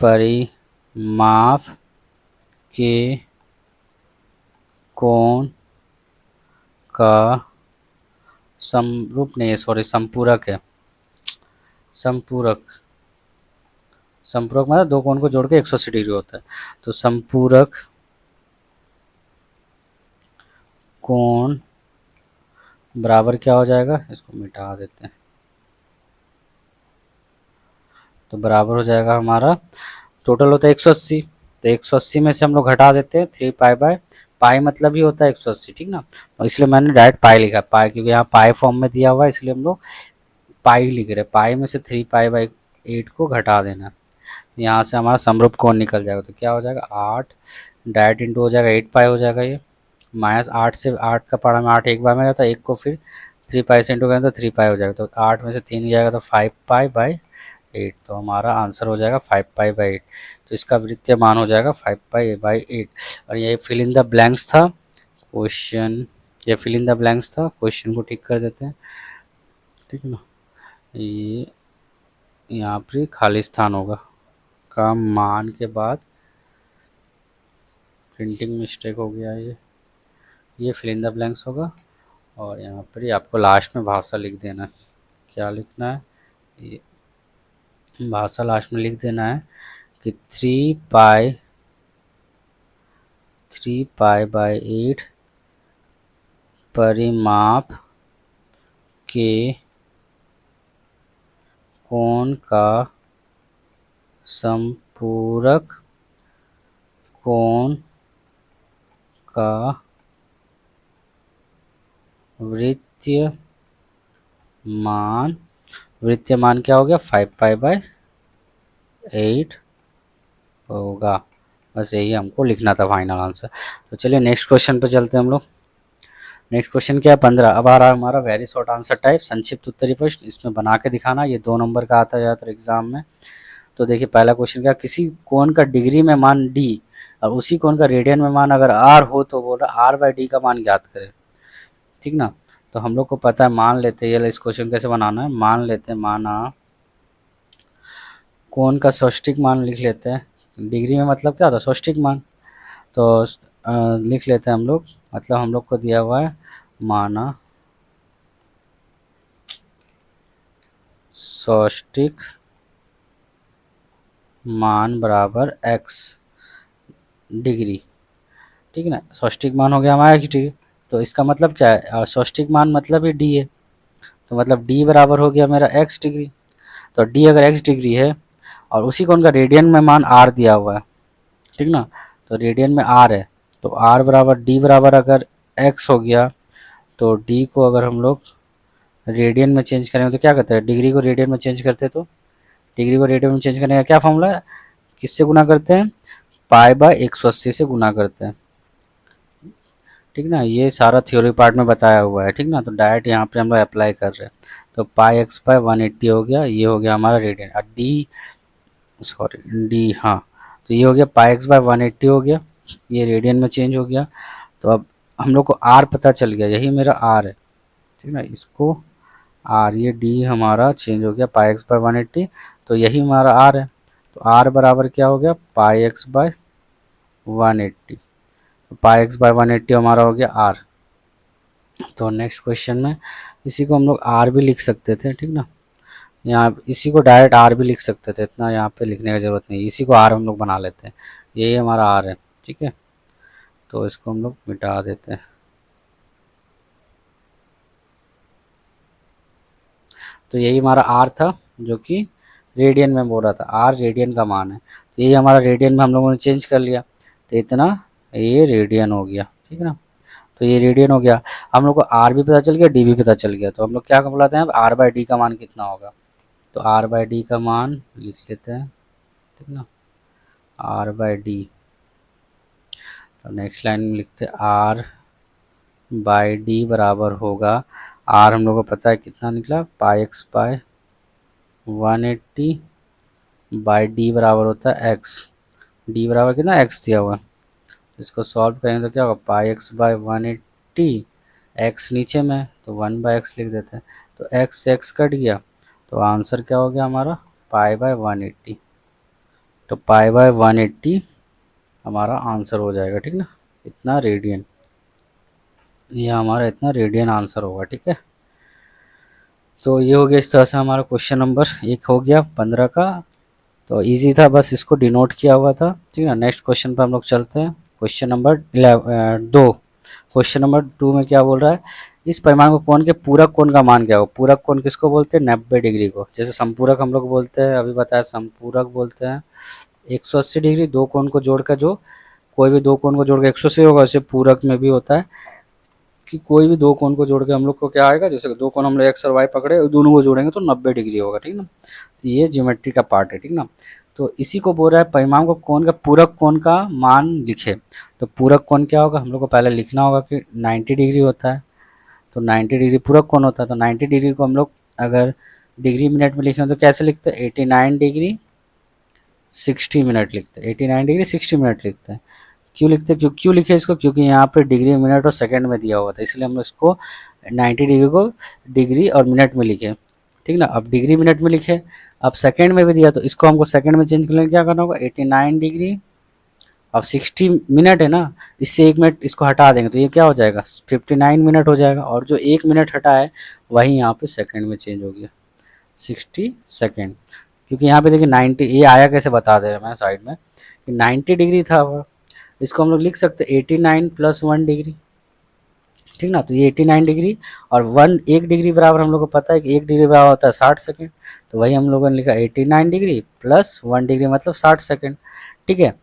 परिमाप के कोण का समरूप नहीं है, सॉरी संपूरक है, संपूरक, संपूरक मतलब दो कोण को जोड़ के 180 डिग्री होता है। तो संपूरक कोण बराबर क्या हो जाएगा, इसको मिटा देते हैं, तो बराबर हो जाएगा हमारा, टोटल होता है 180, तो 180 में से हम लोग घटा देते हैं 3π/, पाई मतलब ही होता है 180, ठीक ना। तो इसलिए मैंने डायरेक्ट पाई लिखा, पाई क्योंकि यहाँ पाई फॉर्म में दिया हुआ है, इसलिए हम लोग पाई लिख रहे हैं। पाई में से 3π/8 को घटा देना, यहाँ से हमारा समरूप कोण निकल जाएगा। तो क्या हो जाएगा 8 डायरेक्ट इंटू हो जाएगा 8π हो जाएगा, ये माइनस 8 से 8 का पारा में 8 एक बार में जाता है, एक को फिर 3π से इंटू करें तो 3π हो जाएगा। तो 8 में से 3 जाएगा तो 5π/8, तो हमारा आंसर हो जाएगा 5π/8। तो इसका वृत्तीय मान हो जाएगा 5π/8। और ये फिल इन द ब्लैंक्स था क्वेश्चन, ये फिल इन द ब्लैंक्स था, क्वेश्चन को ठीक कर देते हैं, ठीक है ना। ये यहाँ पर खाली स्थान होगा, का मान के बाद प्रिंटिंग मिस्टेक हो गया, ये फिल इन द ब्लैंक्स होगा। और यहाँ पर ही आपको लास्ट में भाषा लिख देना है, क्या लिखना है, ये भाषा लास्ट में लिख देना है कि 3π/8 परिमाप के कोण का संपूरक कोण का वृत्तीय मान, वृत्तीय मान क्या हो गया 5π/8 होगा। बस यही हमको लिखना था फाइनल आंसर। तो चलिए नेक्स्ट क्वेश्चन पे चलते हैं हम लोग। नेक्स्ट क्वेश्चन क्या है 15। अब आ रहा है हमारा वेरी शॉर्ट आंसर टाइप, संक्षिप्त उत्तरीय प्रश्न। इसमें बना के दिखाना, ये 2 नंबर का आता है ज़्यादातर एग्जाम में। तो देखिए पहला क्वेश्चन क्या, किसी कोण का डिग्री में मान डी और उसी कोण का रेडियन में मान अगर आर हो तो बोल रहा r/d का मान ज्ञात करें। ठीक ना। तो हम लोग को पता है, मान लेते हैं, ये इस क्वेश्चन कैसे बनाना है, मान लेते हैं, माना कोण का सौष्टिक मान लिख लेते हैं। डिग्री में मतलब क्या होता है, सौष्टिक मान। तो लिख लेते हैं हम लोग, मतलब हम लोग को दिया हुआ है माना सौष्टिक मान बराबर x डिग्री। ठीक है ना, सौष्टिक मान हो गया हमारा x डिग्री। तो इसका मतलब क्या है, सौष्टिक मान मतलब ही d है, तो मतलब d बराबर हो गया मेरा x डिग्री। तो d अगर x डिग्री है और उसी को उनका रेडियन में मान r दिया हुआ है, ठीक ना, तो रेडियन में r है, तो r बराबर d बराबर अगर x हो गया, तो d को अगर हम लोग रेडियन में चेंज करेंगे तो क्या करते हैं, डिग्री को रेडियन में चेंज करते हैं, तो डिग्री को रेडियन में चेंज करने का क्या फॉर्मूला है, किससे गुना करते हैं, π/180 से गुना करते हैं। ठीक ना, ये सारा थ्योरी पार्ट में बताया हुआ है। ठीक ना, तो डायरेक्ट यहाँ पे हम लोग अप्लाई कर रहे हैं। तो πx/180 हो गया, ये हो गया हमारा रेडियन, और डी, सॉरी डी, हाँ, तो ये हो गया πx/180 हो गया, ये रेडियन में चेंज हो गया। तो अब हम लोग को आर पता चल गया, यही मेरा आर है। ठीक ना, इसको आर, ये डी हमारा चेंज हो गया πx/180, तो यही हमारा आर है। तो आर बराबर क्या हो गया, πx/180, तो πx/180 हमारा हो गया आर। तो नेक्स्ट क्वेश्चन में इसी को हम लोग आर भी लिख सकते थे। ठीक ना, यहाँ इसी को डायरेक्ट आर भी लिख सकते थे, इतना यहाँ पे लिखने की ज़रूरत नहीं, इसी को आर हम लोग बना लेते हैं, यही हमारा आर है। ठीक है, तो इसको हम लोग मिटा देते हैं। तो यही हमारा आर था, जो कि रेडियन में बोल रहा था, आर रेडियन का मान है, तो यही हमारा रेडियन में हम लोगों ने चेंज कर लिया, तो इतना ये रेडियन हो गया। ठीक है ना, तो ये रेडियन हो गया। हम लोग को आर भी पता चल गया, डी भी पता चल गया, तो हम लोग क्या बुलाते हैं अब, r/d का मान कितना होगा, तो r/d का मान लिख लेते हैं। ठीक ना, r/d, तो नेक्स्ट लाइन में लिखते हैं r/d बराबर होगा, r हम लोग को पता है कितना निकला, πx/180 बाई डी बराबर होता है x, डी बराबर कितना x दिया हुआ है। इसको सॉल्व करेंगे तो क्या होगा, πx/180, x नीचे में है, तो 1/x लिख देते हैं, तो x से x कट गया, तो आंसर क्या हो गया हमारा π/180, तो π/180 हमारा आंसर हो जाएगा। ठीक ना, इतना रेडियन, ये हमारा इतना रेडियन आंसर होगा। ठीक है, तो ये हो गया, इस तरह से हमारा क्वेश्चन नंबर 1 हो गया 15 का। तो इजी था, बस इसको डिनोट किया हुआ था। ठीक है, नेक्स्ट क्वेश्चन पर हम लोग चलते हैं। Question number 2। क्वेश्चन नंबर 2 में क्या बोल रहा है, इस परिमाण को कोण के पूरक कोण का मान क्या हो। पूरक कोण किसको बोलते हैं, 90 डिग्री को। जैसे संपूरक हम लोग बोलते हैं, अभी बताया संपूरक बोलते हैं 180 डिग्री, दो कोण को जोड़कर, जो कोई भी दो कोण को जोड़कर 180 होगा, उसे पूरक में भी होता है कि कोई भी दो कोण को जोड़ के हम लोग को क्या आएगा, जैसे दो कोण हम लोग एक्स और वाई पकड़े, दोनों को जोड़ेंगे तो 90 डिग्री होगा। ठीक ना, तो ये ज्योमेट्री का पार्ट है। ठीक ना, तो इसी को बोल रहा है परिमाण को कोण का पूरक कोण का मान लिखे। तो पूरक कोण क्या होगा, हम लोग को पहले लिखना होगा कि 90 डिग्री होता है, तो 90 डिग्री पूरक कोण होता है। तो 90 डिग्री को हम लोग अगर डिग्री मिनट में लिखें तो कैसे लिखते हैं, 89 डिग्री 60 मिनट लिखते हैं, 89 डिग्री 60 मिनट लिखते हैं। क्यों लिखते हैं, क्यों लिखे इसको, क्योंकि यहाँ पे डिग्री मिनट और सेकंड में दिया हुआ था, इसलिए हम इसको 90 डिग्री को डिग्री और मिनट में लिखे। ठीक ना, अब डिग्री मिनट में लिखे, अब सेकंड में भी दिया, तो इसको हमको सेकंड में चेंज करने क्या करना होगा, 89 डिग्री, अब 60 मिनट है ना, इससे 1 मिनट इसको हटा देंगे तो ये क्या हो जाएगा, 59 मिनट हो जाएगा, और जो 1 मिनट हटा है वही यहाँ पे सेकंड में चेंज हो गया, 60 सेकेंड। क्योंकि यहाँ पे देखिए 90, ये आया कैसे बता दे रहा मैं साइड में कि 90 डिग्री था वो, इसको हम लोग लिख सकते 89 + 1 डिग्री। ठीक ना, तो ये 89 डिग्री और 1 डिग्री बराबर हम लोग को पता है कि 1 डिग्री बराबर होता है 60 सेकंड, तो वही हम लोगों ने लिखा 89 डिग्री + 1 डिग्री मतलब 60 सेकंड। ठीक है,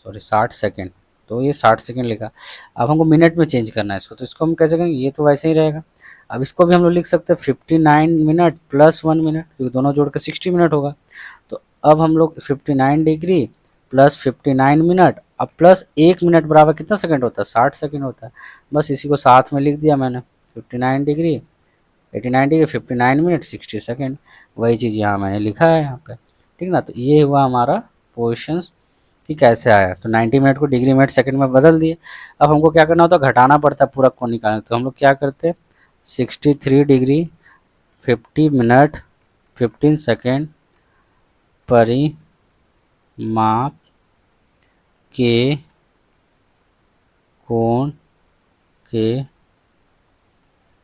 सॉरी 60 सेकेंड, तो ये 60 सेकेंड लिखा। अब हमको मिनट में चेंज करना है इसको, तो इसको हम कैसे करेंगे, ये तो वैसे ही रहेगा। अब इसको भी हम लोग लिख सकते हैं 59 मिनट प्लस 1 मिनट, क्योंकि दोनों जोड़ के 60 मिनट होगा। तो अब हम लोग 59 डिग्री प्लस 59 मिनट, अब प्लस 1 मिनट बराबर कितना सेकंड होता है, 60 सेकंड होता है। बस इसी को साथ में लिख दिया मैंने, 59 डिग्री 89 डिग्री 59 मिनट 60 सेकंड। वही चीज़ यहाँ मैंने लिखा है यहाँ पे, ठीक ना। तो ये हुआ हमारा पोजिशन कि कैसे आया। तो 90 मिनट को डिग्री मिनट सेकंड में बदल दिए। अब हमको क्या करना होता है, घटाना पड़ता है पूरक को निकालना। तो हम लोग क्या करते हैं, 63 डिग्री 50 मिनट 15 सेकेंड परिमाप के कोण के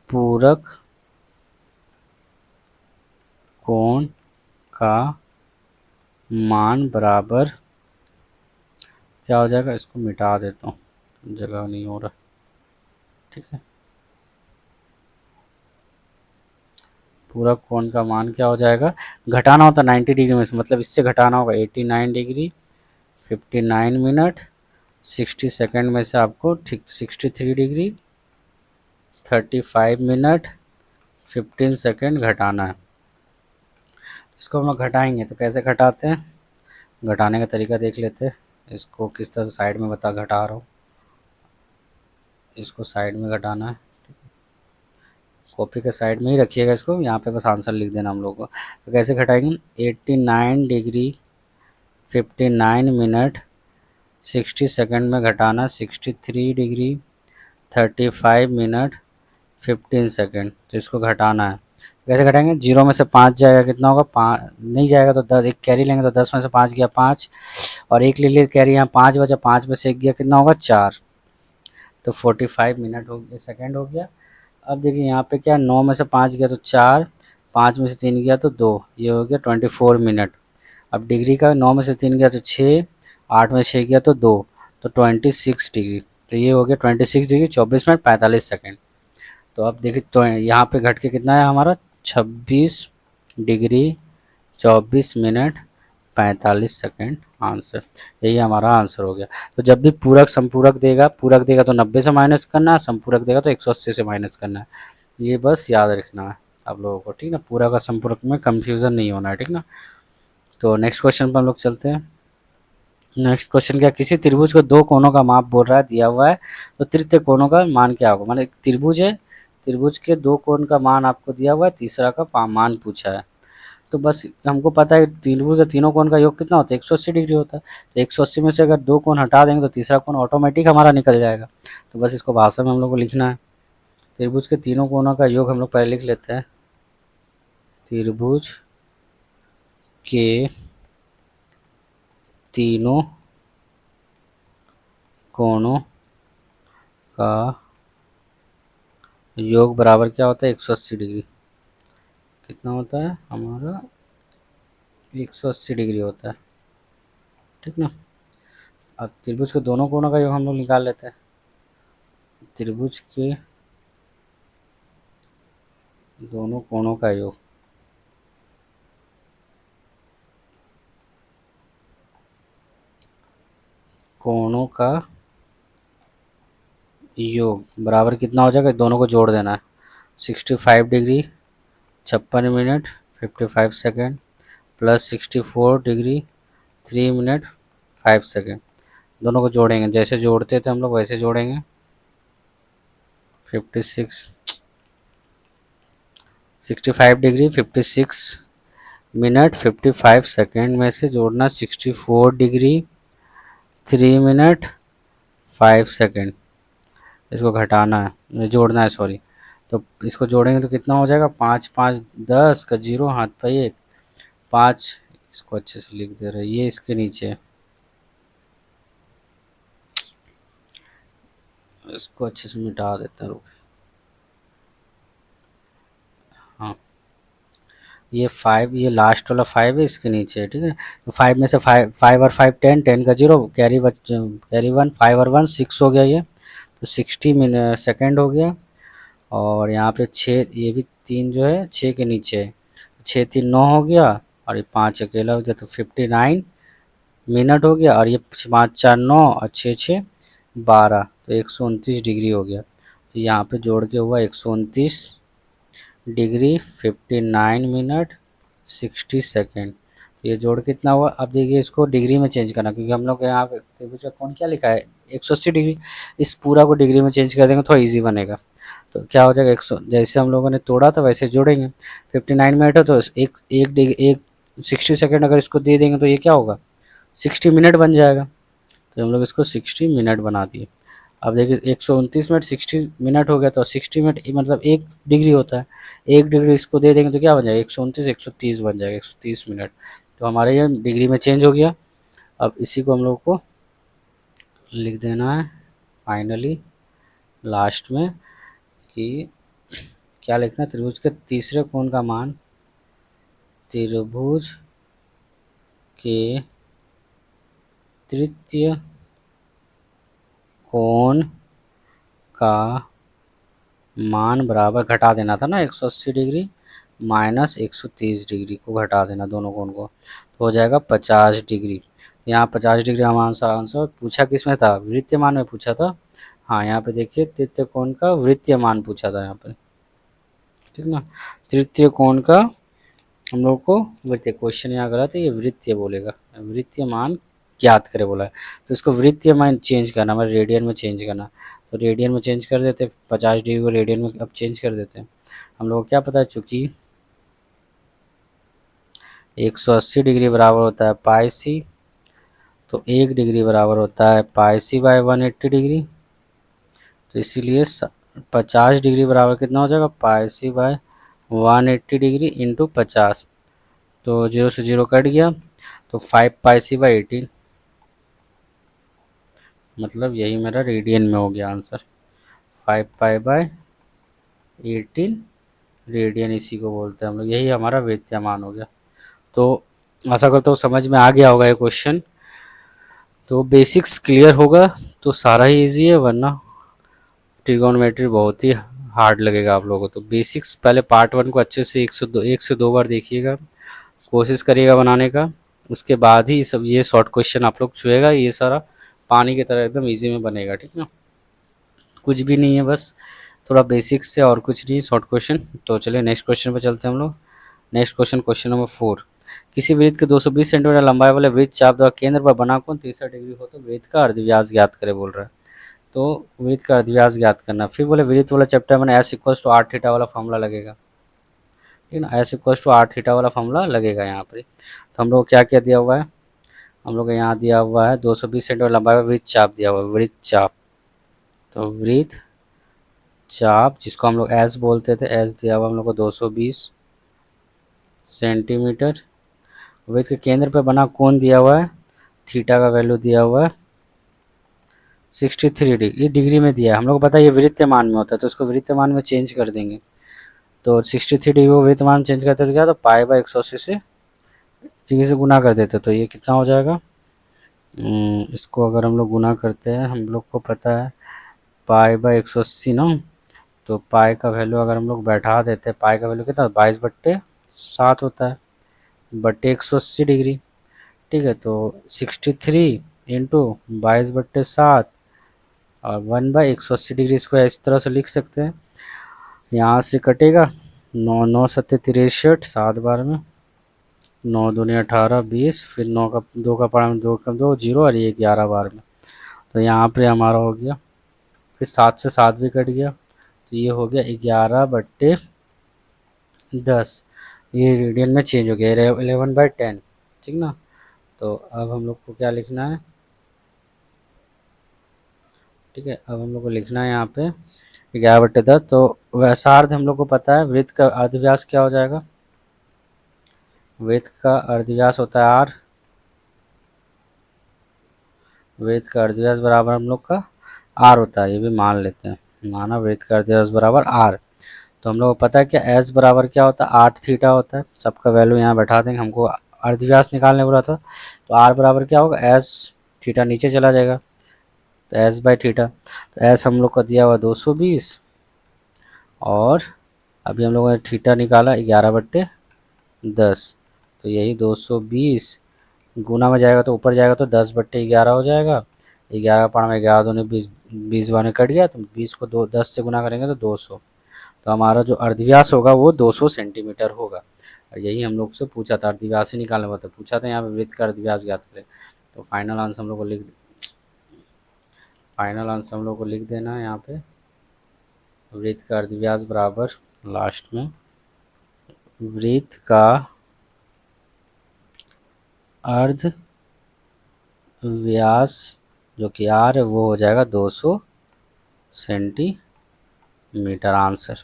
पूरक कोण का मान बराबर क्या हो जाएगा, इसको मिटा देता हूँ, जगह नहीं हो रहा, ठीक है। पूरक कोण का मान क्या हो जाएगा, घटाना होता 90 डिग्री में से, मतलब इससे घटाना होगा 89 डिग्री 59 मिनट 60 सेकेंड में से आपको ठीक 63 डिग्री 35 मिनट 15 सेकेंड घटाना है। इसको हम लोग घटाएंगे, तो कैसे घटाते हैं, घटाने का तरीका देख लेते हैं। इसको किस तरह से साइड में बता घटा रहा हूँ, इसको साइड में घटाना है, कॉपी के साइड में ही रखिएगा इसको, यहाँ पे बस आंसर लिख देना हम लोग को। तो कैसे घटाएंगे, 89 डिग्री 59 मिनट 60 सेकेंड में घटाना 63 डिग्री 35 मिनट 15 सेकेंड। तो इसको घटाना है, कैसे घटाएंगे, 0 में से 5 जाएगा कितना होगा, 5 नहीं जाएगा तो 10, एक कैरी लेंगे तो 10 में से 5 गया 5, और एक ले लिए कैरी, यहाँ 5 बचा, 5 में से 1 गया कितना होगा 4, तो 45 मिनट हो गया, सेकेंड हो गया। अब देखिए यहाँ पे क्या, 9 में से 5 गया तो 4, 5 में से 3 गया तो 2, ये हो गया 24 मिनट। अब डिग्री का 9 में से 3 गया तो 6, 8 में 6 गया तो 2, तो 26 डिग्री, तो ये हो गया 26 डिग्री 24 मिनट 45 सेकेंड। तो अब देखिए, तो यहाँ पे घट के कितना है हमारा, 26 डिग्री 24 मिनट 45 सेकेंड आंसर। यही हमारा आंसर हो गया। तो जब भी पूरक संपूरक देगा, पूरक देगा तो 90 से माइनस करना है, संपूरक देगा तो 180 से माइनस करना है। ये बस याद रखना है आप लोगों को, ठीक ना। पूरक और संपूरक में कंफ्यूजन नहीं होना है, ठीक ना। तो नेक्स्ट क्वेश्चन पर हम लोग चलते हैं। नेक्स्ट क्वेश्चन क्या, किसी त्रिभुज को दो कोणों का माप बोल रहा है, दिया हुआ है, तो तृतीय कोणों का मान क्या होगा। माने त्रिभुज है, त्रिभुज के दो कोण का मान आपको दिया हुआ है, तीसरा का मान पूछा है। तो बस हमको पता है त्रिभुज का तीनों कोण का योग कितना होता है, 180 डिग्री होता है। तो 180 में से अगर दो कोण हटा देंगे तो तीसरा कोण ऑटोमेटिक हमारा निकल जाएगा। तो बस इसको भाषा में हम लोग को लिखना है। त्रिभुज के तीनों कोणों का योग हम लोग पहले लिख लेते हैं, त्रिभुज के तीनों कोणों का योग बराबर क्या होता है, 180 डिग्री। कितना होता है हमारा, 180 डिग्री होता है, ठीक ना। अब त्रिभुज के दोनों कोणों का योग हम लोग निकाल लेते हैं। त्रिभुज के दोनों कोणों का योग, कोणों का योग बराबर कितना हो जाएगा, दोनों को जोड़ देना है। 65 degree 56 minute 55 second plus 64 degree 3 minute 5 second. दोनों को जोड़ेंगे, जैसे जोड़ते थे हम लोग वैसे जोड़ेंगे। 65 डिग्री 56 मिनट 55 सेकेंड में से जोड़ना 64 डिग्री 3 मिनट 5 सेकेंड। इसको घटाना है, जोड़ना है सॉरी। तो इसको जोड़ेंगे तो कितना हो जाएगा, 5 5 10 का 0 हाथ पाई 1 5। इसको अच्छे से लिख दे रहे, ये इसके नीचे, इसको अच्छे से मिटा देते हैं, रुक। हाँ, ये 5, ये लास्ट वाला 5 है, इसके नीचे है, ठीक है। तो 5 में से 5 5 और 5 10, 10 का 0 कैरी कैरी 1, 5 और 1 6 हो गया ये। तो 60 मिनट सेकेंड हो गया। और यहाँ पे 6, ये भी 3 जो है 6 के नीचे है, 6 3 9 हो गया, और ये 5 अकेला हो गया, तो 59 मिनट हो गया, और ये 5 4 9 और 6 6 12, तो 129 डिग्री हो गया। तो यहाँ पे जोड़ के हुआ 129 डिग्री 59 मिनट 60 सेकेंड। ये जोड़ कितना हुआ? अब देखिए इसको डिग्री में चेंज करना, क्योंकि हम लोग यहाँ पे त्रिभुज का कोण क्या लिखा है 180 डिग्री। इस पूरा को डिग्री में चेंज कर देंगे थोड़ा इजी बनेगा। तो क्या हो जाएगा 100, जैसे हम लोगों ने तोड़ा था वैसे जोड़ेंगे। 59 मिनट है तो एक 60 सेकेंड अगर इसको दे देंगे तो ये क्या होगा 60 मिनट बन जाएगा। तो हम लोग इसको 60 मिनट बना दिए। अब देखिए 129 मिनट 60 मिनट हो गया, तो 60 मिनट मतलब 1 डिग्री होता है। 1 डिग्री इसको दे देंगे तो क्या बन जाएगा 129 130 बन जाएगा, 130 मिनट। तो हमारे ये डिग्री में चेंज हो गया। अब इसी को हम लोग को लिख देना है फाइनली लास्ट में कि क्या लिखना है, त्रिभुज के तीसरे कोण का मान, त्रिभुज के तृतीय कोण का मान बराबर, घटा देना था ना 180 डिग्री माइनस 130 डिग्री को घटा देना दोनों कोण को, तो हो जाएगा 50 डिग्री। यहाँ 50 डिग्री हमारा आंसर पूछा किस में था, वृत्तीय मान में पूछा था। हाँ यहाँ पे देखिए तृतीय कोण का वृत्तीय मान पूछा था यहाँ पे, ठीक ना। तृतीय कोण का हम लोग को वृत्तीय, क्वेश्चन यहाँ गलत है, ये वृत्तीय बोलेगा, वृत्तीय मान ज्ञात करे बोला है। तो इसको वृत्तीय मान चेंज करना, हमारे रेडियन में चेंज करना। तो रेडियन में चेंज कर देते, 50 डिग्री को रेडियन में अब चेंज कर देते हैं। हम लोग को क्या पता है, चूँकि 180 डिग्री बराबर होता है पाई सी, तो 1 डिग्री बराबर होता है पाई सी बाय 180 डिग्री। तो इसीलिए 50 डिग्री बराबर कितना हो जाएगा पाई सी बाय 180 डिग्री इंटू 50। तो 0 से 0 कट गया, तो 5 पाई सी बाई 18, मतलब यही मेरा रेडियन में हो गया आंसर, 5 पाई बाय 18 रेडियन, इसी को बोलते हैं हम लोग, यही हमारा वृत्तीय मान हो गया। तो आशा करता हूँ समझ में आ गया होगा ये क्वेश्चन। तो बेसिक्स क्लियर होगा तो सारा ही इजी है, वरना ट्रिगोनोमेट्री बहुत ही हार्ड लगेगा आप लोगों को। तो बेसिक्स पहले पार्ट 1 को अच्छे से 1 से 2 बार देखिएगा, कोशिश करिएगा बनाने का। उसके बाद ही सब ये शॉर्ट क्वेश्चन आप लोग छुएगा, ये सारा पानी की तरह एकदम इजी में बनेगा, ठीक ना। कुछ भी नहीं है, बस थोड़ा बेसिक्स से और कुछ नहीं, शॉर्ट क्वेश्चन। तो चलिए नेक्स्ट क्वेश्चन पे चलते हैं हम लोग। Next question, question number 4। किसी वृत्त के 220 सेंटीमीटर लंबाई वाले वृत्त चाप द्वारा केंद्र पर बना कोण 30 डिग्री हो तो वृत्त का अर्धव्यास ज्ञात करे बोल रहा है। तो वृत्त का अर्धव्यास ज्ञात करना, फिर बोले वृत्त वाला चैप्टर में S equals to R theta वाला फॉर्मूला लगेगा, ठीक ना। S equals to R theta वाला फॉर्मूला लगेगा यहाँ पर। तो हम लोग क्या क्या दिया हुआ है, हम लोग यहाँ दिया हुआ है 220 सेंटीमीटर लंबाई वाला वृत्त चाप दिया हुआ है, वृत्त चाप। तो वृत्त चाप जिसको हम लोग एस बोलते थे, एस दिया हुआ हम लोग को 220 सेंटीमीटर। वृत्त के केंद्र पे बना कोण दिया हुआ है, थीटा का वैल्यू दिया हुआ है 63 डिग्री, ये डिग्री में दिया है। हम लोग को पता है ये वृत्तीय मान में होता है, तो इसको वृत्तीय मान में चेंज कर देंगे। तो 63 डिग्री को वृत्तीय मान में चेंज करते तो क्या, तो पाई बाई 180 से डिग्री से गुना कर देते, तो ये कितना हो जाएगा, इसको अगर हम लोग गुना करते हैं, हम लोग को पता है पाई बाई 180 ना, तो पाई का वैल्यू अगर हम लोग बैठा देते हैं, पाई का वैल्यू कितना 22/7 होता है, बट्टे 180 डिग्री, ठीक है। तो 63 इंटू 22/7 और 1/180 डिग्री, इसको इस तरह से लिख सकते हैं। यहाँ से कटेगा 9 9 सत्ते 63, 7 बार में 9 दूनी 18 20, फिर 9 का 2 का पड़ा में 2 का 2 0 और ये 11 बार में। तो यहाँ पे हमारा हो गया, फिर 7 से 7 भी कट गया, तो ये हो गया 11/10। ये रेडियन में चेंज हो गया 11/10, ठीक ना। तो अब हम लोग को क्या लिखना है, ठीक है, अब हम लोग को लिखना है यहाँ पे 11/10। तो व्यासार्ध हम लोग को पता है, वृत्त का अर्धव्यास क्या हो जाएगा, वृत्त का अर्धव्यास होता है आर, वृत्त का अर्धव्यास बराबर हम लोग का आर होता है, ये भी मान लेते हैं, माना वृत्त का अर्धव्यास बराबर आर। तो हम लोग को पता है कि एस बराबर क्या होता है 8 थीटा होता है, सबका वैल्यू यहाँ बैठा देंगे, हमको अर्धव्यास निकालने बोला था। तो आर बराबर क्या होगा, एस थीटा नीचे चला जाएगा, तो एस बाई थीटा। तो एस हम लोग का दिया हुआ 220, और अभी हम लोगों ने थीटा निकाला 11/10, तो यही 220 गुना में जाएगा तो ऊपर जाएगा तो 10/11 हो जाएगा। 11 पाँच में 11 दूनी 20, 20 बार में कट गया तो 20 को 10 से गुना करेंगे तो 200। तो हमारा जो अर्धव्यास होगा वो 200 सेंटीमीटर होगा। और यही हम लोग से पूछा था, अर्धव्यास ही निकालना था, पूछा था यहाँ पे वृत्त का अर्धव्यास ज्ञात करें। तो फाइनल आंसर हम लोग को लिख देना है यहाँ पे, वृत्त का अर्धव्यास बराबर लास्ट में वृत्त का अर्ध व्यास जो कि आर है वो हो जाएगा 200 सेंटीमीटर आंसर।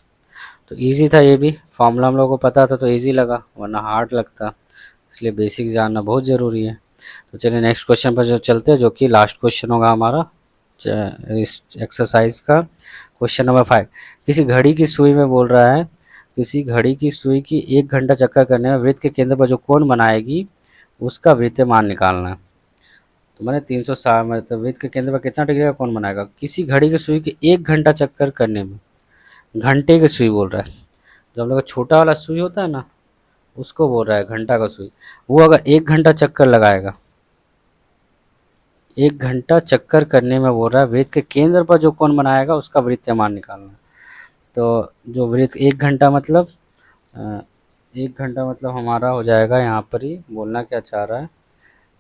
तो इजी था ये भी, फॉर्मूला हम लोग को पता था तो इजी लगा, वरना हार्ड लगता, इसलिए बेसिक जानना बहुत ज़रूरी है। तो चलिए नेक्स्ट क्वेश्चन पर जो चलते हैं, जो कि लास्ट क्वेश्चन होगा हमारा इस एक्सरसाइज का। क्वेश्चन नंबर 5, किसी घड़ी की सुई में बोल रहा है, किसी घड़ी की सुई की 1 घंटा चक्कर करने में वृत्त के केंद्र पर जो कोण बनाएगी उसका वृत्तीय मान निकालना है। तो मैंने 360 मतलब वृत्त के केंद्र पर कितना डिग्री का कोण बनाएगा। किसी घड़ी की सुई के 1 घंटा चक्कर करने में, घंटे की सुई बोल रहा है, जो हम लोग का छोटा वाला सुई होता है ना उसको बोल रहा है घंटा का सुई। वो अगर 1 घंटा चक्कर लगाएगा, 1 घंटा चक्कर करने में बोल रहा है वृत्त के केंद्र पर जो कोण बनाएगा उसका वृत्तीय मान निकालना है। तो जो वृत्त 1 घंटा मतलब 1 घंटा मतलब हमारा हो जाएगा, यहाँ पर ही बोलना क्या चाह रहा है,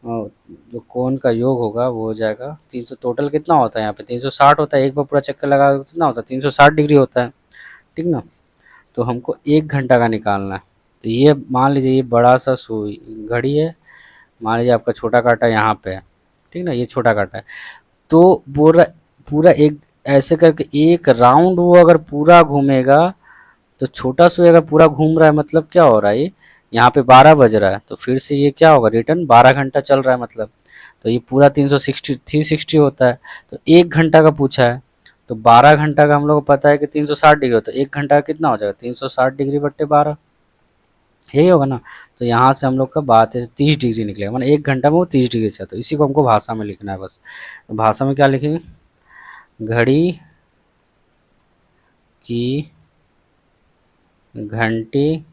जो कोण का योग होगा वो हो जाएगा 300। टोटल कितना होता है यहाँ पे 360 होता है, एक बार पूरा चक्कर लगा तो कितना होता है 360 डिग्री होता है, ठीक ना। तो हमको 1 घंटा का निकालना है। तो ये मान लीजिए ये बड़ा सा सुई घड़ी है, मान लीजिए आपका छोटा कांटा यहाँ पे है, ठीक ना, ये छोटा कांटा है। तो पूरा पूरा एक ऐसे करके एक राउंड वो अगर पूरा घूमेगा, तो छोटा सुई अगर पूरा घूम रहा है मतलब क्या हो रहा है, ये यहाँ पे 12 बज रहा है तो फिर से ये क्या होगा रिटर्न 12 घंटा चल रहा है मतलब। तो ये पूरा 360 होता है, तो 1 घंटा का पूछा है, तो 12 घंटा का हम लोग को पता है कि 360 डिग्री होता है, 1 घंटा का कितना हो जाएगा 360 डिग्री बट्टे 12, यही होगा ना। तो यहाँ से हम लोग का बात है 30 डिग्री निकलेगा, मतलब 1 घंटा में वो 30 डिग्री से। तो इसी को हमको भाषा में लिखना है बस। तो भाषा में क्या लिखेंगे, घड़ी की घंटे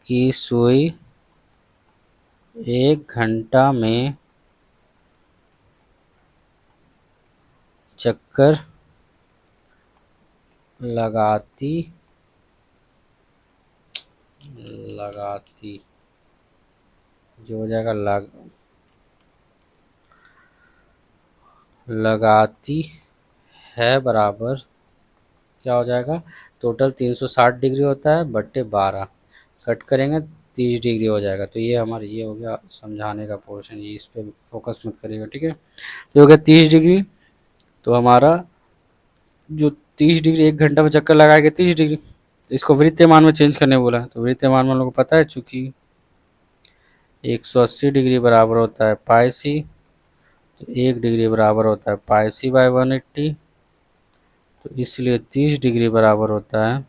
की सुई 1 घंटा में चक्कर लगाती जो हो जाएगा लगाती है बराबर क्या हो जाएगा, टोटल 360 डिग्री होता है बट्टे 12 कट करेंगे 30 डिग्री हो जाएगा। तो ये हमारा ये हो गया समझाने का पोर्शन, ये इस पर फोकस मत करिएगा, ठीक है। तो हो गया 30 डिग्री, तो हमारा जो 30 डिग्री 1 घंटा में चक्कर लगाएगा 30 डिग्री, तो इसको वृत्तीय मान में चेंज करने बोला है। तो वृत्तीय मान में हम लोग को पता है चूँकि 180 डिग्री बराबर होता है पाई सी, तो 1 डिग्री बराबर होता है पाई सी बाई 180, तो इसलिए 30 डिग्री बराबर होता है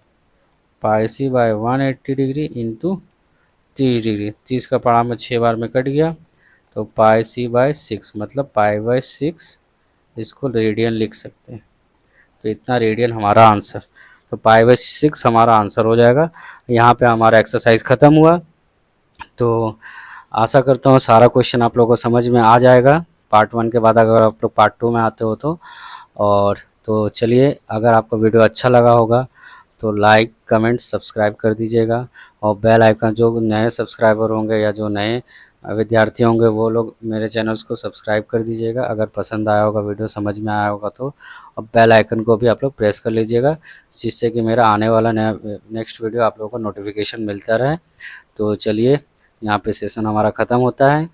पाई सी बाई 180 डिग्री इंटू 30 डिग्री। 30 का पढ़ा में 6 बार में कट गया, तो पाई सी बाई 6 मतलब पाई बाई 6, इसको रेडियन लिख सकते हैं। तो इतना रेडियन हमारा आंसर, तो पाई बाई 6 हमारा आंसर हो जाएगा। यहाँ पे हमारा एक्सरसाइज ख़त्म हुआ। तो आशा करता हूँ सारा क्वेश्चन आप लोगों को समझ में आ जाएगा। पार्ट 1 के बाद अगर आप लोग पार्ट 2 में आते हो तो। और तो चलिए, अगर आपको वीडियो अच्छा लगा होगा तो लाइक कमेंट सब्सक्राइब कर दीजिएगा, और बेल आइकन, जो नए सब्सक्राइबर होंगे या जो नए विद्यार्थी होंगे वो लोग मेरे चैनल्स को सब्सक्राइब कर दीजिएगा। अगर पसंद आया होगा, वीडियो समझ में आया होगा तो, और बेल आइकन को भी आप लोग प्रेस कर लीजिएगा, जिससे कि मेरा आने वाला नया नेक्स्ट वीडियो आप लोगों को नोटिफिकेशन मिलता रहे। तो चलिए, यहाँ पे सेशन हमारा ख़त्म होता है।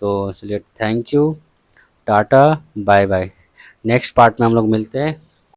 तो चलिए, थैंक यू, टाटा, बाय बाय। नेक्स्ट पार्ट में हम लोग मिलते हैं।